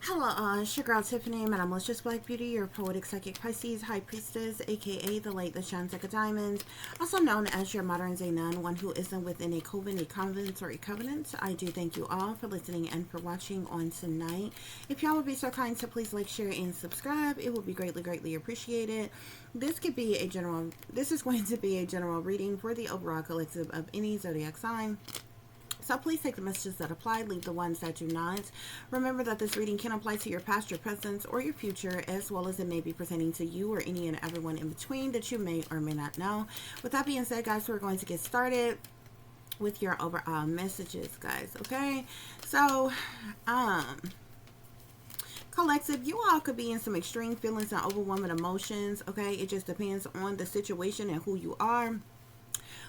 Hello, it's your girl Tiffany, my malicious black beauty, your poetic psychic Pisces, high priestess, aka the light that shines like a diamond, also known as your modern day nun, one who isn't within a coven, a convent, or a covenant. I do thank you all for listening and for watching on tonight. If y'all would be so kind to please like, share, and subscribe, it would be greatly appreciated. This is going to be a general reading for the overall collective of any zodiac sign. So please take the messages that apply, leave the ones that do not. Remember that this reading can apply to your past, your present, or your future, as well as it may be pertaining to you or any and everyone in between that you may or may not know. With that being said, guys, we're going to get started with your overall messages, guys, okay? So, collective, you all could be in some extreme feelings and overwhelming emotions, okay? It just depends on the situation and who you are,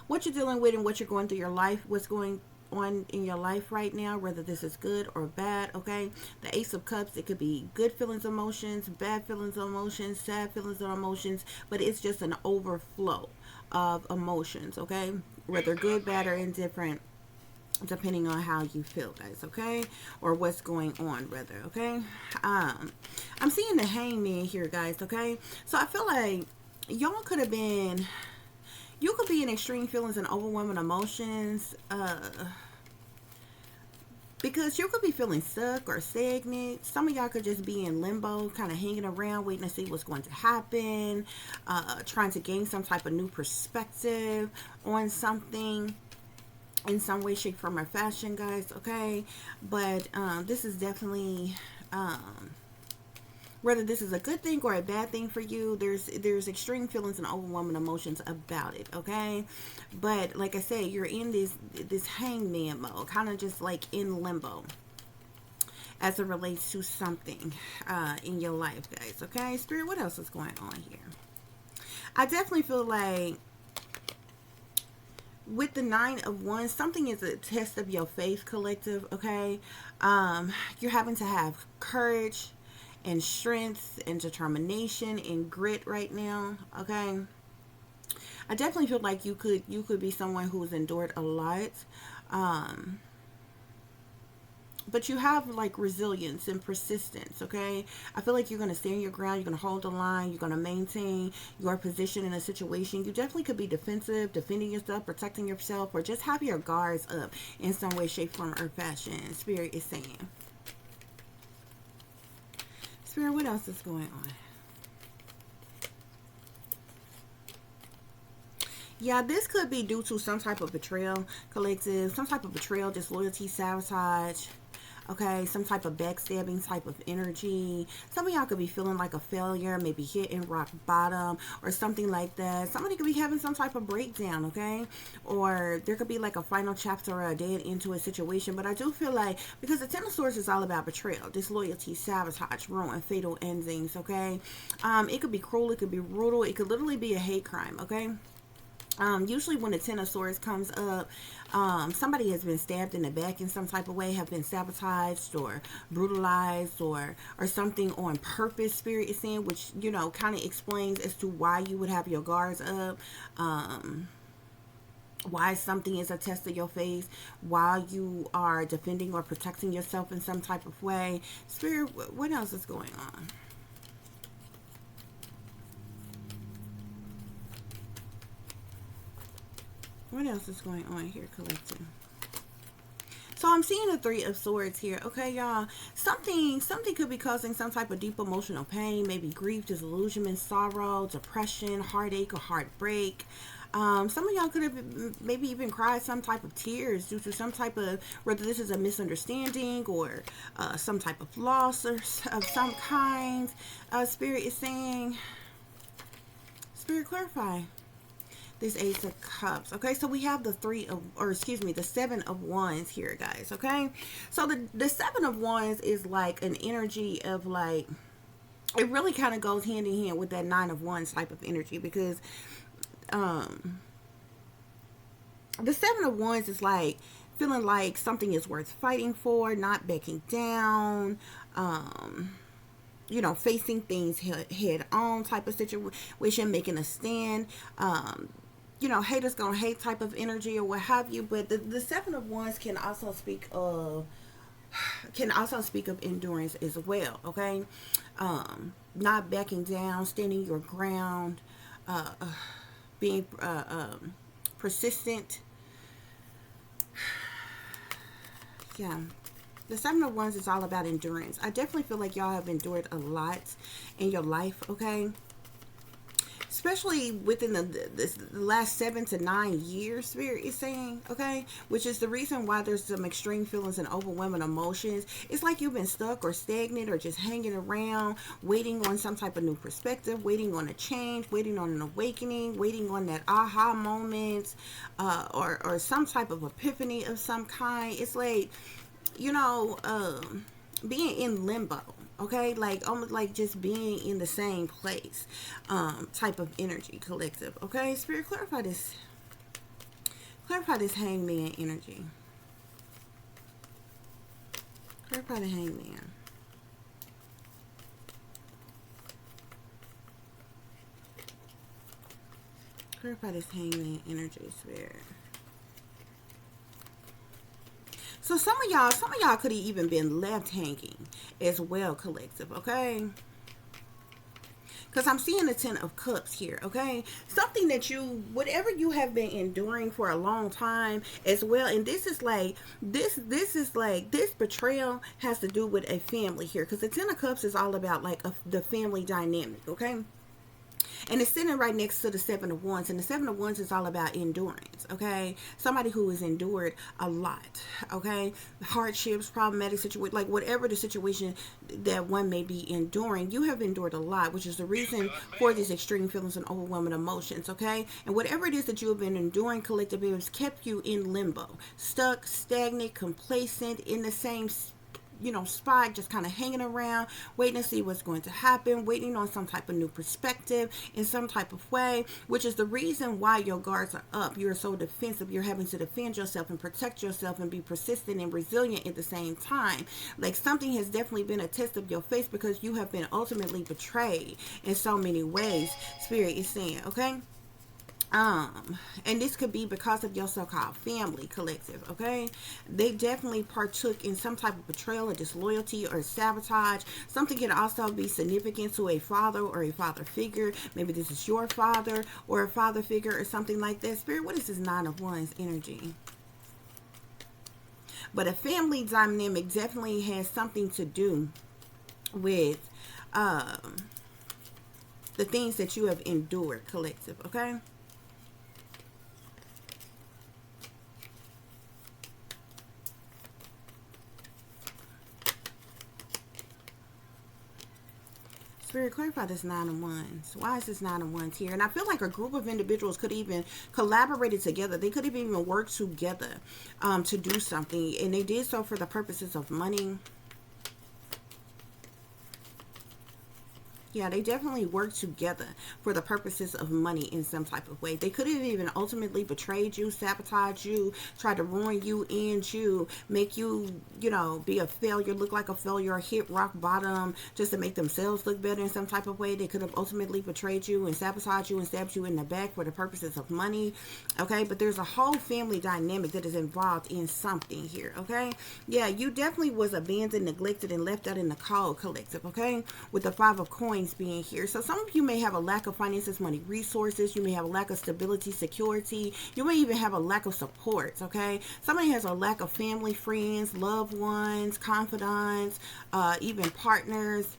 what you're dealing with, and what you're going through your life, what's going on in your life right now, whether this is good or bad, okay? The Ace of Cups, it could be good feelings, emotions, bad feelings, emotions, sad feelings or emotions, but it's just an overflow of emotions, okay? Whether good, bad, or indifferent, depending on how you feel, guys, okay? Or what's going on, rather, okay? I'm seeing the Hangman here, guys, okay? So I feel like y'all could have been... You could be in extreme feelings and overwhelming emotions because you could be feeling stuck or stagnant. Some of y'all could just be in limbo, kind of hanging around, waiting to see what's going to happen, trying to gain some type of new perspective on something in some way, shape, form, or fashion, guys, okay? But this is definitely... whether this is a good thing or a bad thing for you, there's extreme feelings and overwhelming emotions about it, okay? But like I said, you're in this hangman mode, kind of just like in limbo as it relates to something in your life, guys, okay? Spirit, what else is going on here? I definitely feel like with the Nine of Wands, something is a test of your faith, collective, okay? You're having to have courage and strength and determination and grit right now, okay? I definitely feel like you could be someone who's endured a lot, but you have like resilience and persistence, okay? I feel like you're going to stand your ground, you're going to hold the line, you're going to maintain your position in a situation. You definitely could be defensive, defending yourself, protecting yourself, or just have your guards up in some way, shape, form, or fashion, Spirit is saying. Spirit, what else is going on? Yeah, this could be due to some type of betrayal, collective, some type of betrayal, disloyalty, sabotage, okay, some type of backstabbing type of energy. Some of y'all could be feeling like a failure, maybe hitting rock bottom or something like that. Somebody could be having some type of breakdown, okay? Or there could be like a final chapter or a dead end to a situation. But I do feel like, because the Ten of Swords is all about betrayal, disloyalty, sabotage, ruin, fatal endings, okay? It could be cruel, it could be brutal, it could literally be a hate crime, okay? Usually when the Ten of Swords comes up, somebody has been stabbed in the back in some type of way, have been sabotaged or brutalized or something on purpose, Spirit is saying, which, you know, kind of explains as to why you would have your guards up, why something is a test of your faith, while you are defending or protecting yourself in some type of way. Spirit, what else is going on? What else is going on here, collective? So I'm seeing the Three of Swords here. Okay, y'all. Something could be causing some type of deep emotional pain, maybe grief, disillusionment, sorrow, depression, heartache, or heartbreak. Some of y'all could have maybe even cried some type of tears due to some type of, whether this is a misunderstanding or some type of loss or of some kind. Spirit is saying, Spirit, clarify this Ace of Cups. Okay, so we have the the Seven of Wands here, guys. Okay, so the Seven of Wands is like an energy of like, it really kind of goes hand in hand with that Nine of Wands type of energy, because the Seven of Wands is like feeling like something is worth fighting for, not backing down, you know, facing things head on type of situation, making a stand. You know, haters gonna hate type of energy or what have you. But the Seven of Wands can also speak of can also speak of endurance as well, okay? Not backing down, standing your ground, uh, being persistent. Yeah. The Seven of Wands is all about endurance. I definitely feel like y'all have endured a lot in your life, okay? Especially within the last 7 to 9 years, Spirit is saying, okay? Which is the reason why there's some extreme feelings and overwhelming emotions. It's like you've been stuck or stagnant or just hanging around, waiting on some type of new perspective, waiting on a change, waiting on an awakening, waiting on that aha moment, or some type of epiphany of some kind. It's like, you know, being in limbo, okay, like almost like just being in the same place, type of energy, collective, okay? Spirit, clarify this hangman energy, clarify the hangman. Clarify this hangman energy, Spirit. So some of y'all could have even been left hanging as well, collective, okay? Because I'm seeing the Ten of Cups here, okay? Something that whatever you have been enduring for a long time as well. And this is like, this betrayal has to do with a family here. Because the Ten of Cups is all about like the family dynamic, okay? And it's sitting right next to the Seven of Wands. And the Seven of Wands is all about endurance, okay? Somebody who has endured a lot, okay? Hardships, problematic situation, like whatever the situation that one may be enduring, you have endured a lot, which is the reason for these extreme feelings and overwhelming emotions, okay? And whatever it is that you have been enduring, collective, it has kept you in limbo, stuck, stagnant, complacent, in the same spot, just kind of hanging around, waiting to see what's going to happen, waiting on some type of new perspective in some type of way, which is the reason why your guards are up. You're so defensive. You're having to defend yourself and protect yourself and be persistent and resilient at the same time. Like something has definitely been a test of your faith because you have been ultimately betrayed in so many ways, Spirit is saying, okay? And this could be because of your so-called family, collective, okay? They definitely partook in some type of betrayal or disloyalty or sabotage. Something can also be significant to a father or a father figure. Maybe this is your father or a father figure or something like that. Spirit, what is this Nine of Wands energy? But a family dynamic definitely has something to do with the things that you have endured, collective, okay? Spirit, clarify this Nine of Wands. Why is this Nine of Wands here? And I feel like a group of individuals could even collaborated together. They could have even worked together to do something. And they did so for the purposes of money. Yeah, they definitely work together for the purposes of money in some type of way. They could have even ultimately betrayed you, sabotaged you, tried to ruin you, end you, make you, be a failure, look like a failure, hit rock bottom, just to make themselves look better in some type of way. They could have ultimately betrayed you and sabotaged you and stabbed you in the back for the purposes of money, okay? But there's a whole family dynamic that is involved in something here, okay? Yeah, you definitely was abandoned, neglected, and left out in the cold, collective, okay? With the Five of Coins being here. So some of you may have a lack of finances, money, resources. You may have a lack of stability, security. You may even have a lack of support, okay? Somebody has a lack of family, friends, loved ones, confidants, even partners,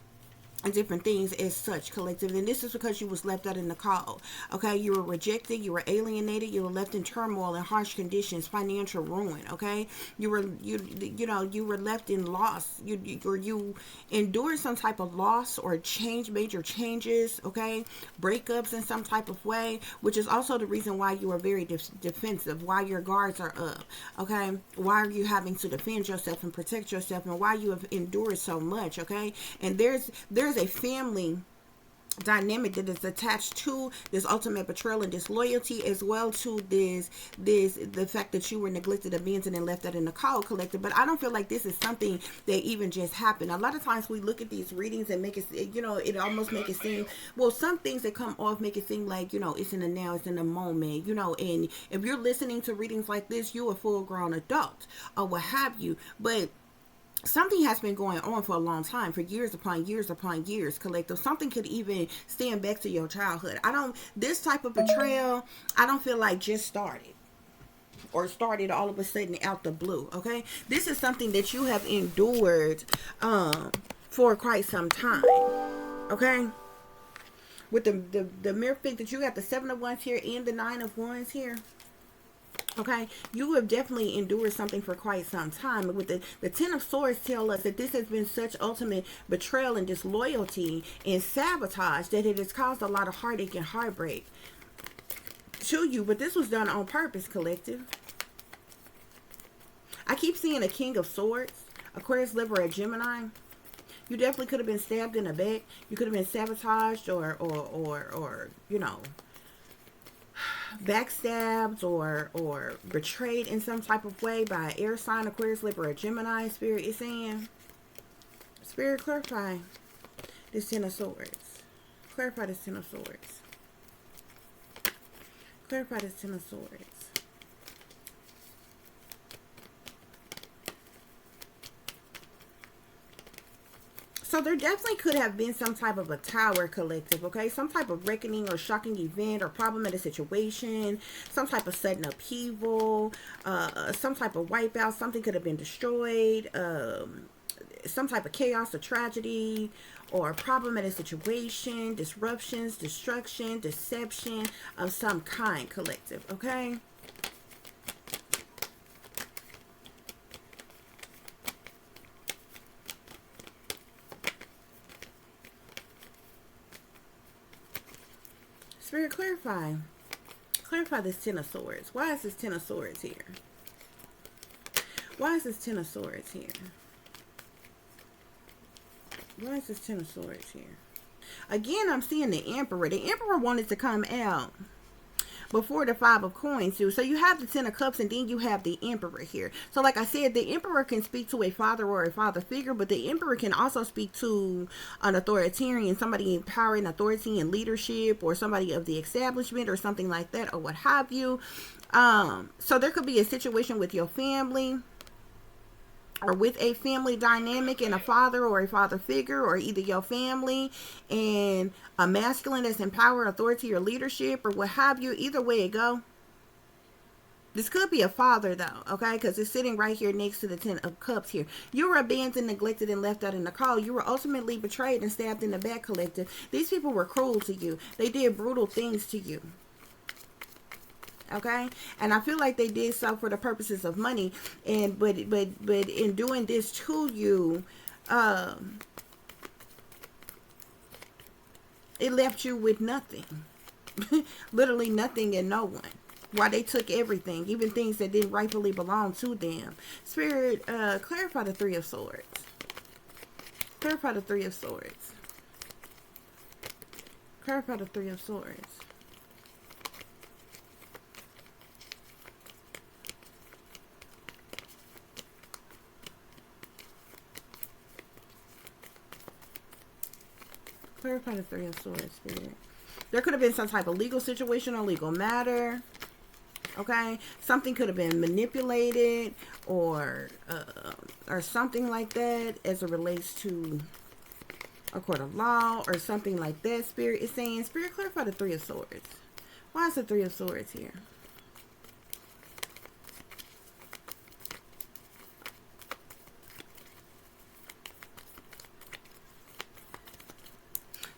and different things as such, collective. And this is because you was left out in the cold, okay? You were rejected, you were alienated, you were left in turmoil and harsh conditions, financial ruin, okay? You were left in loss. You endured some type of loss or change, major changes, okay? Breakups in some type of way, which is also the reason why you are very defensive, why your guards are up, okay? Why are you having to defend yourself and protect yourself, and why you have endured so much, okay? And there's a family dynamic that is attached to this ultimate betrayal and disloyalty, as well to the fact that you were neglected, abandoned, and left out in the cold, collective. But I don't feel like this is something that even just happened. A lot of times we look at these readings and make it, it almost make it seem, well, some things that come off make it seem like, it's in the now, it's in the moment, and if you're listening to readings like this, you're a full grown adult or what have you. But something has been going on for a long time, for years upon years upon years, collective. Something could even stand back to your childhood. This type of betrayal, I don't feel like just started or started all of a sudden out the blue. Okay, this is something that you have endured for quite some time. Okay, with the mere fact that you got the 7 of Wands here and the 9 of Wands here. Okay, you have definitely endured something for quite some time. With the 10 of Swords tell us that this has been such ultimate betrayal and disloyalty and sabotage that it has caused a lot of heartache and heartbreak to you. But this was done on purpose, collective. I keep seeing a King of Swords, Aquarius, Libra, or Gemini. You definitely could have been stabbed in the back. You could have been sabotaged or you know, backstabbed or betrayed in some type of way by an air sign, Aquarius, Libra, or Gemini. Spirit is saying, Spirit, clarify this 10 of Swords. Clarify this 10 of Swords. Clarify this 10 of Swords. So there definitely could have been some type of a tower, collective, okay? Some type of reckoning or shocking event or problematic situation, some type of sudden upheaval, some type of wipeout. Something could have been destroyed, some type of chaos or tragedy or problematic situation, disruptions, destruction, deception of some kind, collective, okay? Spirit, clarify. Clarify this 10 of Swords. Why is this 10 of Swords here? Why is this 10 of Swords here? Why is this 10 of Swords here? Again, I'm seeing the Emperor. The Emperor wanted to come out before the 5 of Coins too. So you have the 10 of Cups and then you have the Emperor here. So like I said, the Emperor can speak to a father or a father figure, but the Emperor can also speak to an authoritarian, somebody in power and authority and leadership, or somebody of the establishment or something like that, or what have you. So there could be a situation with your family or with a family dynamic and a father or a father figure, or either your family and a masculine that's in power, authority, or leadership, or what have you. Either way it go. This could be a father though, okay? Because it's sitting right here next to the 10 of Cups here. You were abandoned, neglected, and left out in the cold. You were ultimately betrayed and stabbed in the back, collective. These people were cruel to you. They did brutal things to you. Okay, and I feel like they did so for the purposes of money, and but in doing this to you, it left you with nothing. Literally nothing and no one. Why they took everything, even things that didn't rightfully belong to them. Spirit, clarify the 3 of Swords. Clarify the 3 of Swords. Clarify the 3 of Swords. Clarify the 3 of Swords, Spirit. There could have been some type of legal situation or legal matter. Okay, something could have been manipulated or something like that as it relates to a court of law or something like that. Spirit is saying, Spirit, clarify the 3 of Swords. Why is the 3 of Swords here?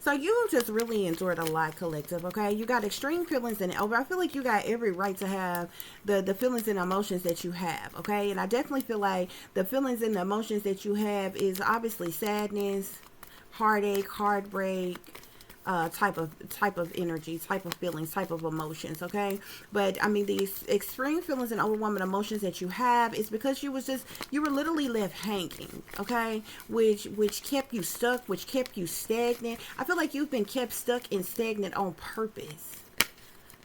So you just really endured a lot, collective, okay? You got extreme feelings and over. I feel like you got every right to have the feelings and emotions that you have, okay? And I definitely feel like the feelings and the emotions that you have is obviously sadness, heartache, heartbreak, type of energy, type of feelings, type of emotions, okay? But I mean, these extreme feelings and overwhelming emotions that you have is because you were literally left hanging, okay? Which kept you stuck, which kept you stagnant. I feel like you've been kept stuck and stagnant on purpose,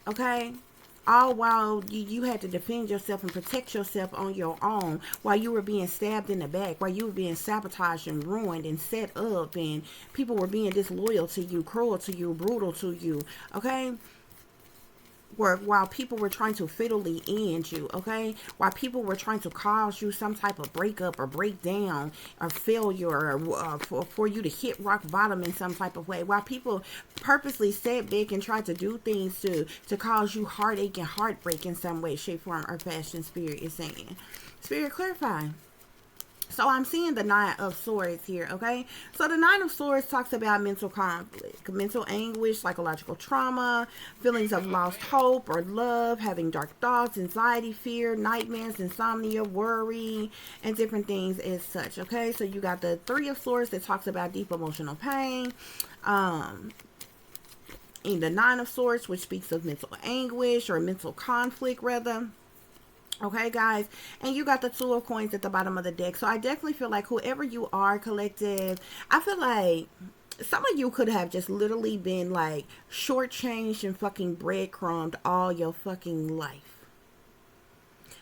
okay? All while you had to defend yourself and protect yourself on your own, while you were being stabbed in the back, while you were being sabotaged and ruined and set up, and people were being disloyal to you, cruel to you, brutal to you, okay? while people were trying to fatally end you, okay? While people were trying to cause you some type of breakup or breakdown or failure, or for you to hit rock bottom in some type of way. While people purposely sat back and tried to do things to cause you heartache and heartbreak in some way, shape, form, or fashion, Spirit is saying. Spirit, clarify. So I'm seeing the Nine of Swords here, okay? So the Nine of Swords talks about mental conflict, mental anguish, psychological trauma, feelings of lost hope or love, having dark thoughts, anxiety, fear, nightmares, insomnia, worry, and different things as such, okay? So you got the Three of Swords that talks about deep emotional pain, in the Nine of Swords, which speaks of mental anguish or mental conflict, rather. Okay, guys, and you got the Two of Coins at the bottom of the deck. So I definitely feel like whoever you are, collective, I feel like some of you could have just literally been like shortchanged and fucking breadcrumbed all your fucking life.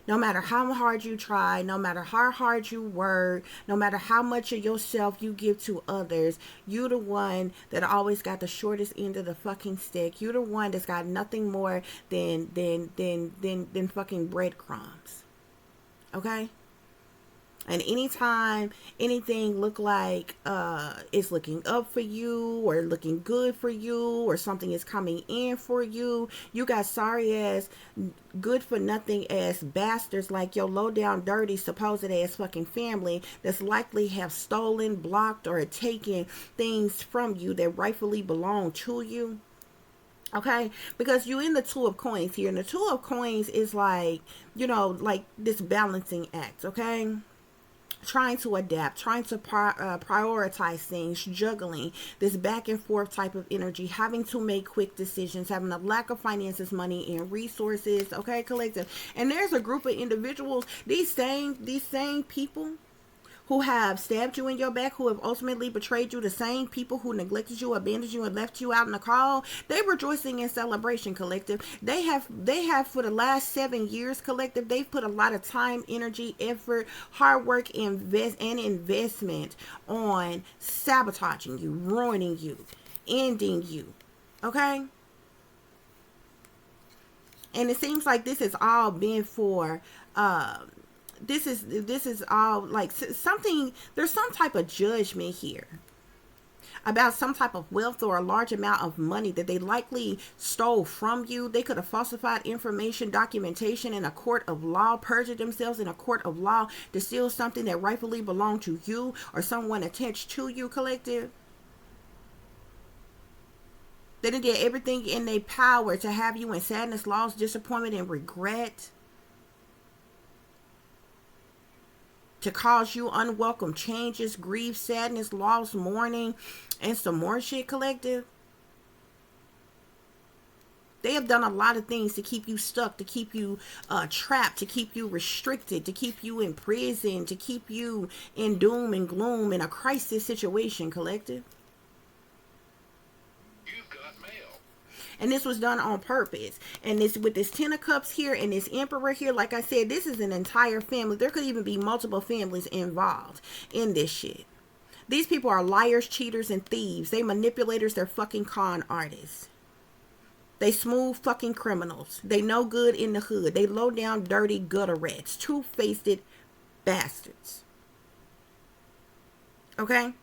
No matter how hard you try, no matter how hard you work, no matter how much of yourself you give to others, you the one that always got the shortest end of the fucking stick. You the one that's got nothing more than fucking breadcrumbs. Okay? And anytime anything look like it's looking up for you or looking good for you or something is coming in for you, you got sorry ass, good for nothing ass bastards like your low down dirty supposed ass fucking family that's likely have stolen, blocked, or taken things from you that rightfully belong to you. Okay, because you in the Two of Coins here, and the Two of Coins is like, you know, like this balancing act. Okay, trying to adapt, trying to prioritize things, juggling this back and forth type of energy, having to make quick decisions, having a lack of finances, money, and resources. Okay, collective. And there's a group of individuals, these same people who have stabbed you in your back, who have ultimately betrayed you, the same people who neglected you, abandoned you, and left you out in the cold, they rejoicing in celebration, collective. They have for the last 7 years, collective, they've put a lot of time, energy, effort, hard work, investment on sabotaging you, ruining you, ending you. Okay? And it seems like this has all been for this is all like something, there's some type of judgment here about some type of wealth or a large amount of money that they likely stole from you. They could have falsified information, documentation in a court of law, perjured themselves in a court of law to steal something that rightfully belonged to you or someone attached to you, collective. They did everything in their power to have you in sadness, loss, disappointment, and regret, to cause you unwelcome changes, grief, sadness, loss, mourning, and some more shit, collective. They have done a lot of things to keep you stuck, to keep you trapped, to keep you restricted, to keep you in prison, to keep you in doom and gloom in a crisis situation, collective. And this was done on purpose. And this, with this Ten of Cups here and this Emperor here, like I said, this is an entire family. There could even be multiple families involved in this shit. These people are liars, cheaters, and thieves. They manipulators. They're fucking con artists. They smooth fucking criminals. They no good in the hood. They low down, dirty gutter rats. Two-faced bastards. Okay?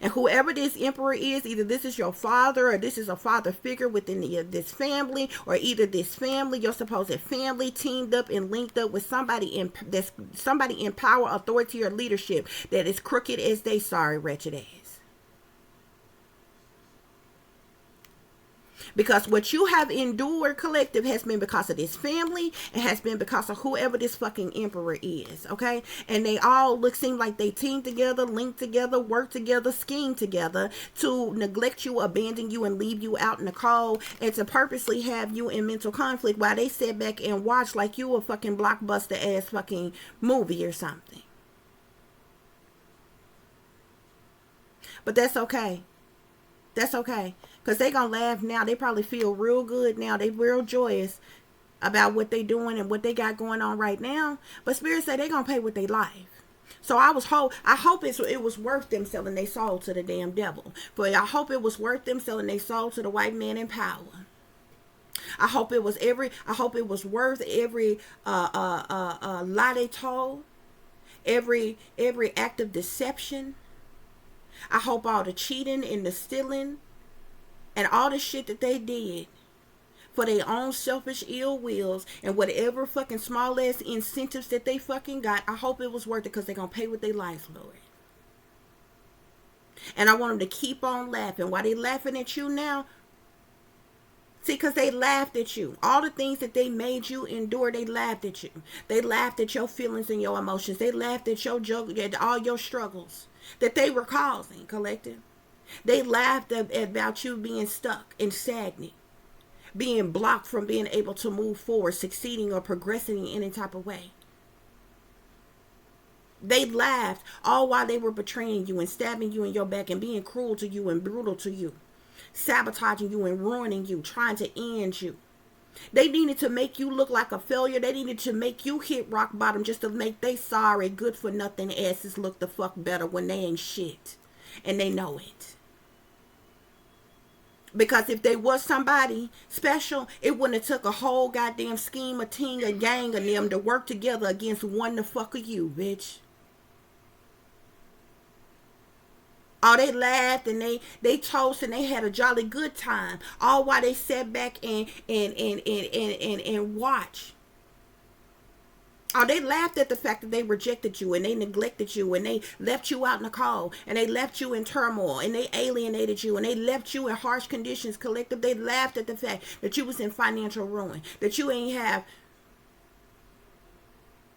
And whoever this emperor is, either this is your father or this is a father figure within this family, or either this family, your supposed family, teamed up and linked up with somebody in power, authority, or leadership that is crooked as they sorry wretched ass. Because what you have endured, collective, has been because of this family. It has been because of whoever this fucking emperor is, okay? And they all seem like they team together, link together, work together, scheme together to neglect you, abandon you, and leave you out in the cold, and to purposely have you in mental conflict while they sit back and watch like you a fucking blockbuster ass fucking movie or something. But that's okay. That's okay. Because they going to laugh now. They probably feel real good now. They real joyous about what they doing and what they got going on right now. But Spirit said they going to pay with their life. So I hope it was worth them selling their soul to the damn devil. But I hope it was worth them selling their soul to the white man in power. I hope it was worth every lie they told, every act of deception. I hope all the cheating and the stealing and all the shit that they did for their own selfish ill wills and whatever fucking small ass incentives that they fucking got, I hope it was worth it, because they're gonna pay with their life, Lord. And I want them to keep on laughing. Why they laughing at you now? See, because they laughed at you. All the things that they made you endure, they laughed at you. They laughed at your feelings and your emotions. They laughed at your at all your struggles that they were causing, collective. They laughed about you being stuck and stagnant, being blocked from being able to move forward, succeeding or progressing in any type of way. They laughed all while they were betraying you and stabbing you in your back and being cruel to you and brutal to you, sabotaging you and ruining you, trying to end you. They needed to make you look like a failure. They needed to make you hit rock bottom just to make they sorry, good for nothing asses look the fuck better when they ain't shit. And they know it. Because if they was somebody special, it wouldn't have took a whole goddamn scheme, a team, a gang of them to work together against one the fuck of you, bitch. Oh, they laughed and they toast and they had a jolly good time. All while they sat back and watch. Oh, they laughed at the fact that they rejected you and they neglected you and they left you out in the cold and they left you in turmoil and they alienated you and they left you in harsh conditions, collective. They laughed at the fact that you was in financial ruin, that you ain't have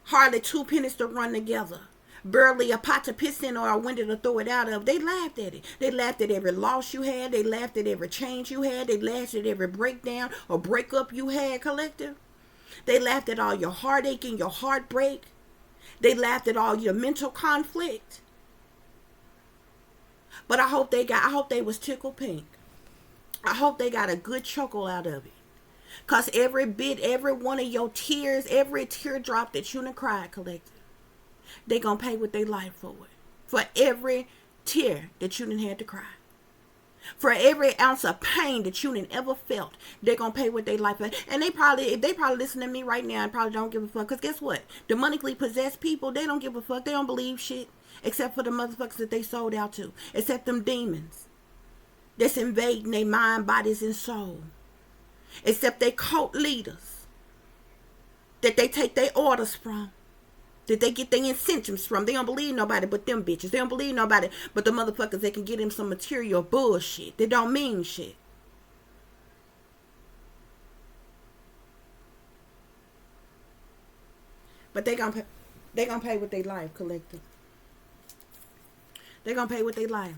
hardly 2 pennies to run together, barely a pot to piss in or a window to throw it out of. They laughed at it. They laughed at every loss you had. They laughed at every change you had. They laughed at every breakdown or breakup you had, collective. They laughed at all your heartache and your heartbreak. They laughed at all your mental conflict. But I hope they was tickled pink. I hope they got a good chuckle out of it. Because every one of your tears, every teardrop that you done cried, collective, they gonna pay with their life for it. For every tear that you done had to cry. For every ounce of pain that you done ever felt, they're going to pay with their life. And if they probably listen to me right now and probably don't give a fuck. Because guess what? Demonically possessed people, they don't give a fuck. They don't believe shit. Except for the motherfuckers that they sold out to. Except them demons that's invading their mind, bodies, and soul. Except they cult leaders that they take their orders from. That they get their incentives from. They don't believe nobody but them bitches. They don't believe nobody but the motherfuckers that can get them some material bullshit. They don't mean shit. But they gonna pay with their life, collective. They gonna pay with their life.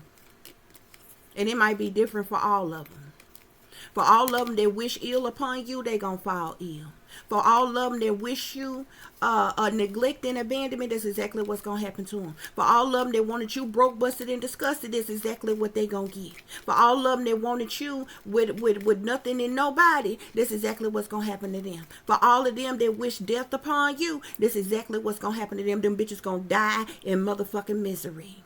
And it might be different for all of them. For all of them that wish ill upon you, they gonna fall ill. For all of them that wish you neglect and abandonment, that's exactly what's going to happen to them. For all of them that wanted you broke, busted, and disgusted, that's exactly what they going to get. For all of them that wanted you with nothing and nobody, that's exactly what's going to happen to them. For all of them that wish death upon you, that's exactly what's going to happen to them. Them bitches going to die in motherfucking misery.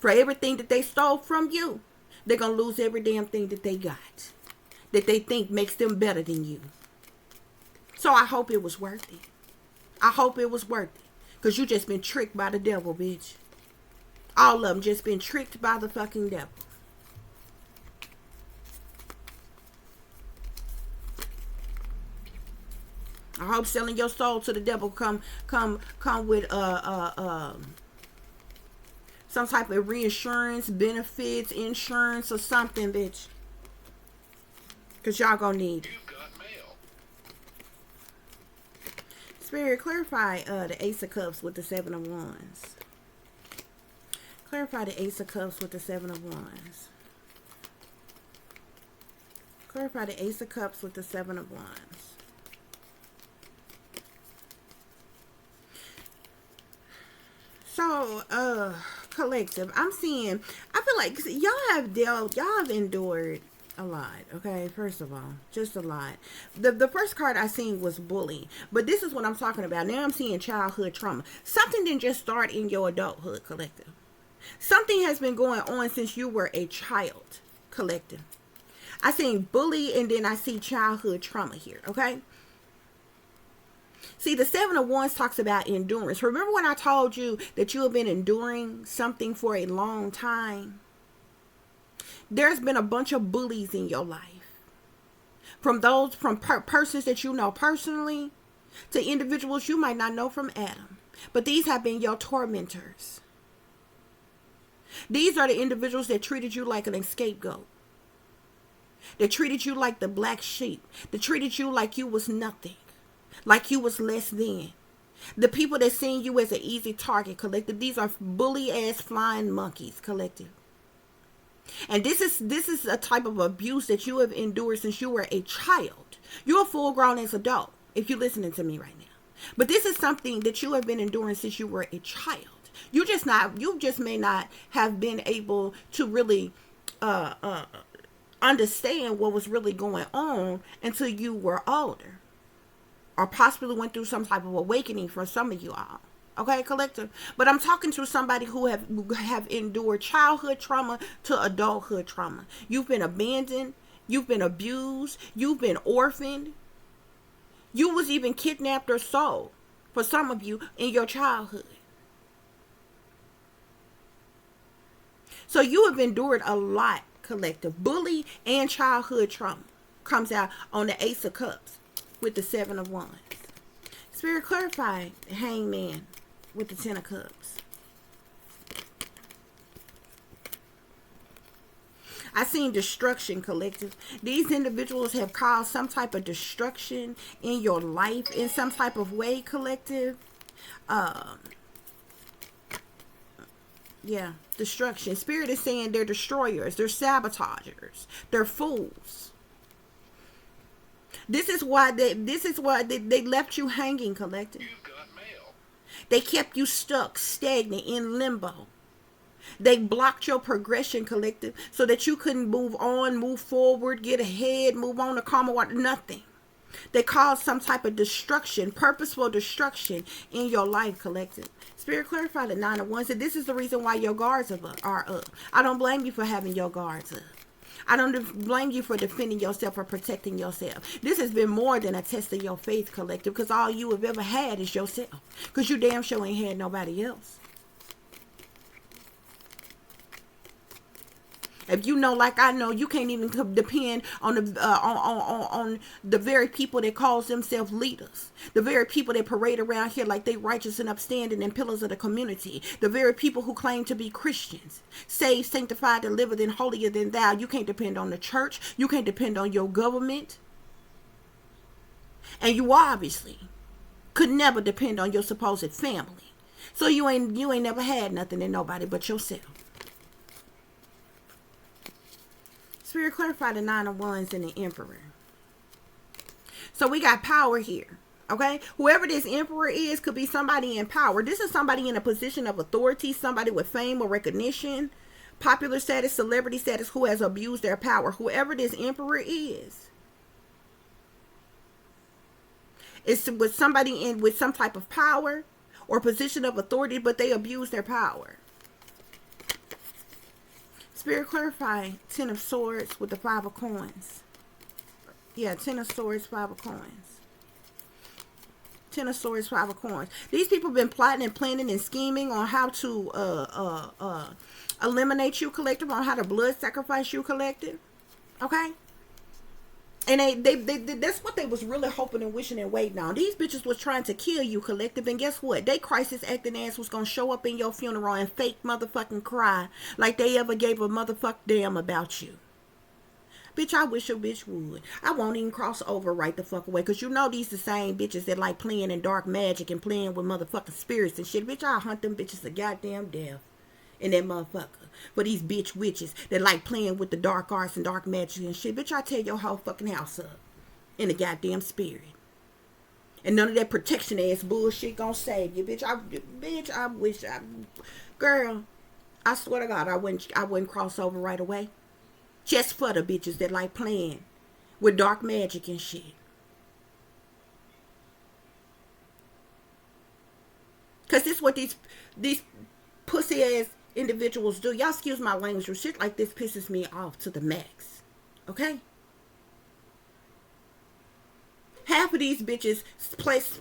For everything that they stole from you, they're going to lose every damn thing that they got. That they think makes them better than you. So I hope it was worth it. I hope it was worth it. Because you just been tricked by the devil, bitch. All of them just been tricked by the fucking devil. I hope selling your soul to the devil come with some type of reinsurance, benefits, insurance, or something, bitch. Because y'all gonna need it. Spirit, clarify the Ace of Cups with the Seven of Wands. Clarify the Ace of Cups with the Seven of Wands. Clarify the Ace of Cups with the Seven of Wands. So, collective, I'm seeing, I feel like y'all have endured a lot, okay? First of all, just a lot. The first card I seen was bully, but this is what I'm talking about. Now I'm seeing childhood trauma. Something didn't just start in your adulthood, collective. Something has been going on since you were a child, collective. I seen bully, and then I see childhood trauma here, okay? See, the Seven of Wands talks about endurance. Remember when I told you that you have been enduring something for a long time? There's been a bunch of bullies in your life. From persons that you know personally to individuals you might not know from Adam. But these have been your tormentors. These are the individuals that treated you like an scapegoat. That treated you like the black sheep. That treated you like you was nothing. Like you was less than. The people that seen you as an easy target, collective. These are bully ass flying monkeys, collective. And this is a type of abuse that you have endured since you were a child. You're a full grown as adult if you're listening to me right now. But this is something that you have been enduring since you were a child. You just may not have been able to really understand what was really going on until you were older. Or possibly went through some type of awakening for some of you all. Okay, collective. But I'm talking to somebody who have endured childhood trauma to adulthood trauma. You've been abandoned. You've been abused. You've been orphaned. You was even kidnapped or sold for some of you in your childhood. So you have endured a lot, collective. Bully and childhood trauma comes out on the Ace of Cups with the Seven of Wands. Spirit clarify the Hangman with the Ten of Cups. I seen destruction, collective. These individuals have caused some type of destruction in your life in some type of way, collective. Yeah, destruction. Spirit is saying they're destroyers, they're sabotagers, they're fools. This is why they left you hanging, collective. They kept you stuck, stagnant, in limbo. They blocked your progression, collective, so that you couldn't move on, move forward, get ahead, move on to calmer water, nothing. They caused some type of destruction, purposeful destruction in your life, collective. Spirit clarify the Nine of Wands, and this is the reason why your guards are up. I don't blame you for having your guards up. I don't blame you for defending yourself or protecting yourself. This has been more than a test of your faith, collective, because all you have ever had is yourself. Because you damn sure ain't had nobody else. If you know, like I know, you can't even depend on the very people that calls themselves leaders. The very people that parade around here like they righteous and upstanding and pillars of the community. The very people who claim to be Christians. Saved, sanctified, delivered, and holier than thou. You can't depend on the church. You can't depend on your government. And you obviously could never depend on your supposed family. So you ain't never had nothing in nobody but yourself. Spirit clarify the Nine of Wands and the Emperor. So we got power here. Okay? Whoever this Emperor is could be somebody in power. This is somebody in a position of authority, somebody with fame or recognition, popular status, celebrity status, who has abused their power. Whoever this Emperor is. It's with somebody with some type of power or position of authority, but they abuse their power. Spirit clarify Ten of Swords with the Five of Coins. Yeah, Ten of Swords, Five of Coins. Ten of Swords, Five of Coins. These people have been plotting and planning and scheming on how to eliminate you, collective, on how to blood sacrifice you, collective. Okay? And they that's what they was really hoping and wishing and waiting on. These bitches was trying to kill you, collective, and guess what? They crisis acting ass was gonna show up in your funeral and fake motherfucking cry like they ever gave a motherfucking damn about you. Bitch, I wish a bitch would. I won't even cross over right the fuck away, because you know these the same bitches that like playing in dark magic and playing with motherfucking spirits and shit. Bitch, I'll hunt them bitches to goddamn death. And that motherfucker. For these bitch witches that like playing with the dark arts and dark magic and shit. Bitch, I tear your whole fucking house up. In the goddamn spirit. And none of that protection ass bullshit gonna save you. Bitch, I wish I... Girl, I swear to God, I wouldn't cross over right away. Just for the bitches that like playing with dark magic and shit. Cause this is what these pussy ass individuals do. Y'all excuse my language, but shit like this pisses me off to the max. Okay? Half of these bitches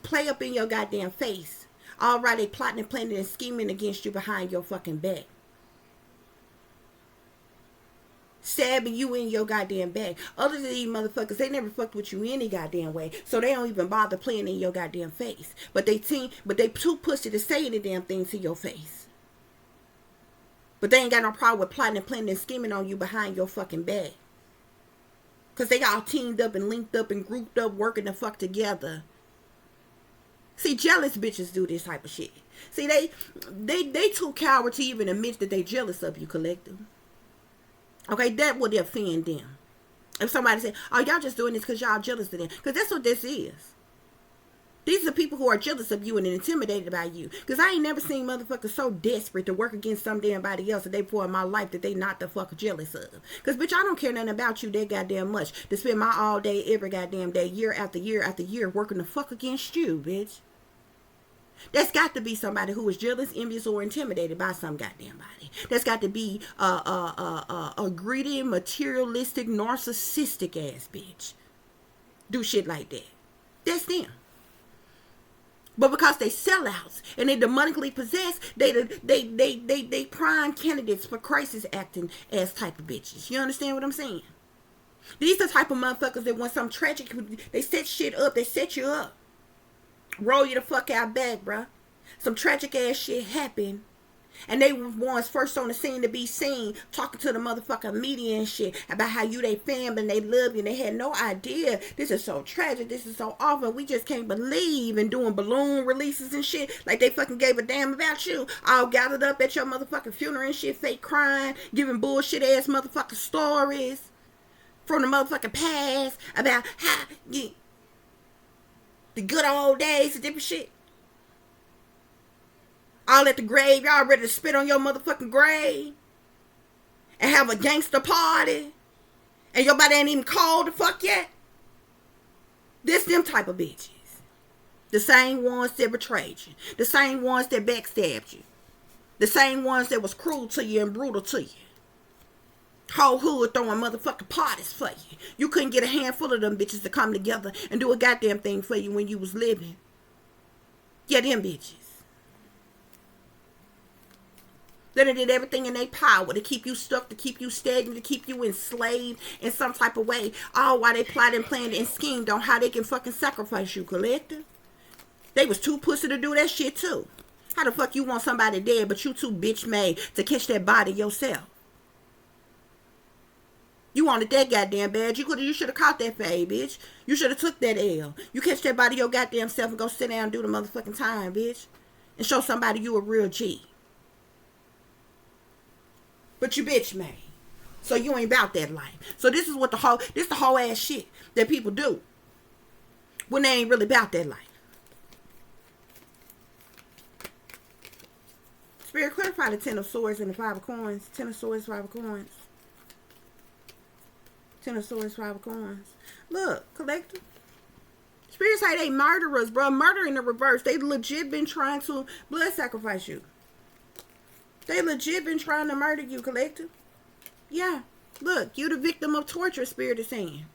play up in your goddamn face. All right, they plotting and planning and scheming against you behind your fucking back. Stabbing you in your goddamn back. Other than these motherfuckers, they never fucked with you any goddamn way. So they don't even bother playing in your goddamn face. But they too pussy to say any damn thing to your face. But they ain't got no problem with plotting and planning and scheming on you behind your fucking back. Because they all teamed up and linked up and grouped up working the fuck together. See, jealous bitches do this type of shit. See, they too coward to even admit that they jealous of you, collective. Okay, that would offend them. If somebody said, oh, y'all just doing this because y'all jealous of them. Because that's what this is. These are people who are jealous of you and intimidated by you. Because I ain't never seen motherfuckers so desperate to work against some damn body else that they pour in my life that they not the fuck jealous of. Because, bitch, I don't care nothing about you that goddamn much to spend my all day, every goddamn day, year after year after year working the fuck against you, bitch. That's got to be somebody who is jealous, envious, or intimidated by some goddamn body. That's got to be a greedy, materialistic, narcissistic ass bitch. Do shit like that. That's them. But because they sellouts and they demonically possessed, they prime candidates for crisis acting as type of bitches. You understand what I'm saying? These are the type of motherfuckers that when some tragic, they set shit up, they set you up. Roll you the fuck out back, bruh. Some tragic ass shit happened. And they were ones first on the scene to be seen talking to the motherfucking media and shit about how you they family and they love you and they had no idea. This is so tragic. This is so awful. We just can't believe in doing balloon releases and shit like they fucking gave a damn about you. All gathered up at your motherfucking funeral and shit, fake crying, giving bullshit ass motherfucking stories from the motherfucking past about how you... the good old days and different shit. All at the grave. Y'all ready to spit on your motherfucking grave. And have a gangster party. And your body ain't even called the fuck yet. This them type of bitches. The same ones that betrayed you. The same ones that backstabbed you. The same ones that was cruel to you and brutal to you. Whole hood throwing motherfucking parties for you. You couldn't get a handful of them bitches to come together and do a goddamn thing for you when you was living. Yeah, them bitches. They did everything in their power to keep you stuck, to keep you stagnant, to keep you enslaved in some type of way. All while they plotted and planned and schemed on how they can fucking sacrifice you, collective. They was too pussy to do that shit too. How the fuck you want somebody dead but you too bitch made to catch that body yourself? You wanted that goddamn bad. You should have caught that fade, bitch. You should have took that L. You catch that body your goddamn self and go sit down and do the motherfucking time, bitch. And show somebody you a real G. But you bitch made. So you ain't about that life. So this is what the whole ass shit that people do. When they ain't really about that life. Spirit, clarify the 10 of swords and the 5 of coins. 10 of swords, 5 of coins. 10 of swords, 5 of coins. Look, collective. Spirits say they murderers, bro. Murder in the reverse. They legit been trying to blood sacrifice you. They legit been trying to murder you, collective. Yeah. Look, you the victim of torture, Spirit is saying.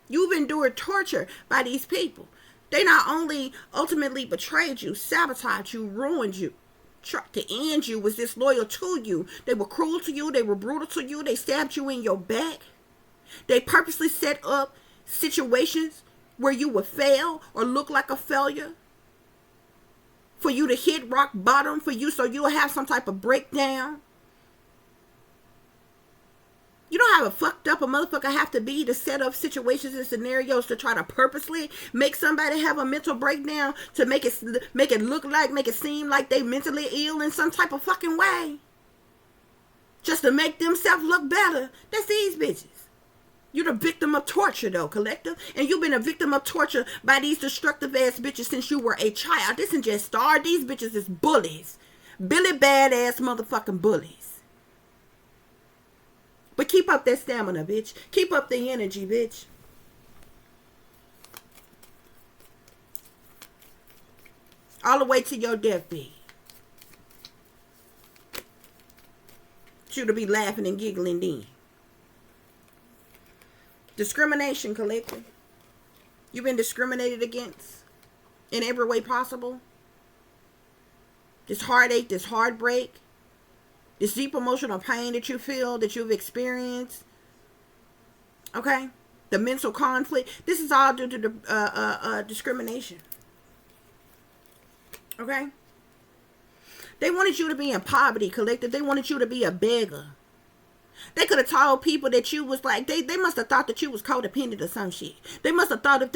You've endured torture by these people. They not only ultimately betrayed you, sabotaged you, ruined you, tried to end you, was disloyal to you. They were cruel to you. They were brutal to you. They stabbed you in your back. They purposely set up situations where you would fail or look like a failure. For you to hit rock bottom, so you'll have some type of breakdown. You know how fucked up a motherfucker have to be to set up situations and scenarios to try to purposely make somebody have a mental breakdown to make it seem like they mentally ill in some type of fucking way. Just to make themselves look better. That's these bitches. You're the victim of torture, though, collective. And you've been a victim of torture by these destructive ass bitches since you were a child. This ain't just star. These bitches is bullies. Billy badass motherfucking bullies. But keep up that stamina, bitch. Keep up the energy, bitch. All the way to your deathbed. You to be laughing and giggling then. Discrimination, collective. You've been discriminated against in every way possible. This heartache, this heartbreak, this deep emotional pain that you feel, that you've experienced. Okay? The mental conflict. This is all due to the discrimination. Okay? They wanted you to be in poverty, collective. They wanted you to be a beggar. They could have told people that you was like, they must have thought that you was codependent or some shit. They must have thought if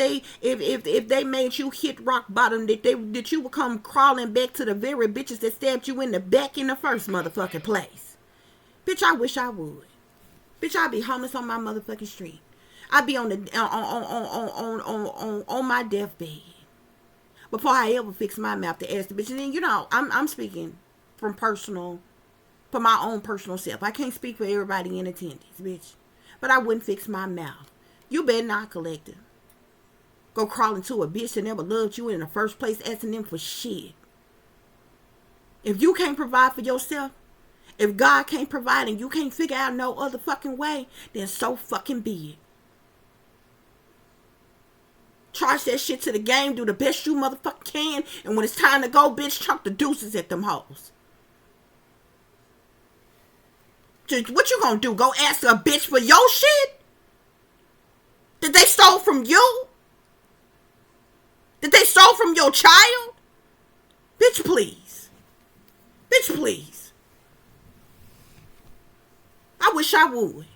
they made you hit rock bottom, that you would come crawling back to the very bitches that stabbed you in the back in the first motherfucking place. Bitch, I wish I would. Bitch, I'd be homeless on my motherfucking street. I'd be on my deathbed before I ever fix my mouth to ask the bitch. And then, you know, I'm speaking from my own personal self. I can't speak for everybody in attendance, bitch. But I wouldn't fix my mouth. You better not, collective. Go crawling to a bitch that never loved you in the first place, asking them for shit. If you can't provide for yourself, if God can't provide and you can't figure out no other fucking way, then so fucking be it. Charge that shit to the game, do the best you motherfucking can, and when it's time to go, bitch, chuck the deuces at them hoes. What you gonna do? Go ask a bitch for your shit? That they stole from you? That they stole from your child? Bitch, please. Bitch, please. I wish I would.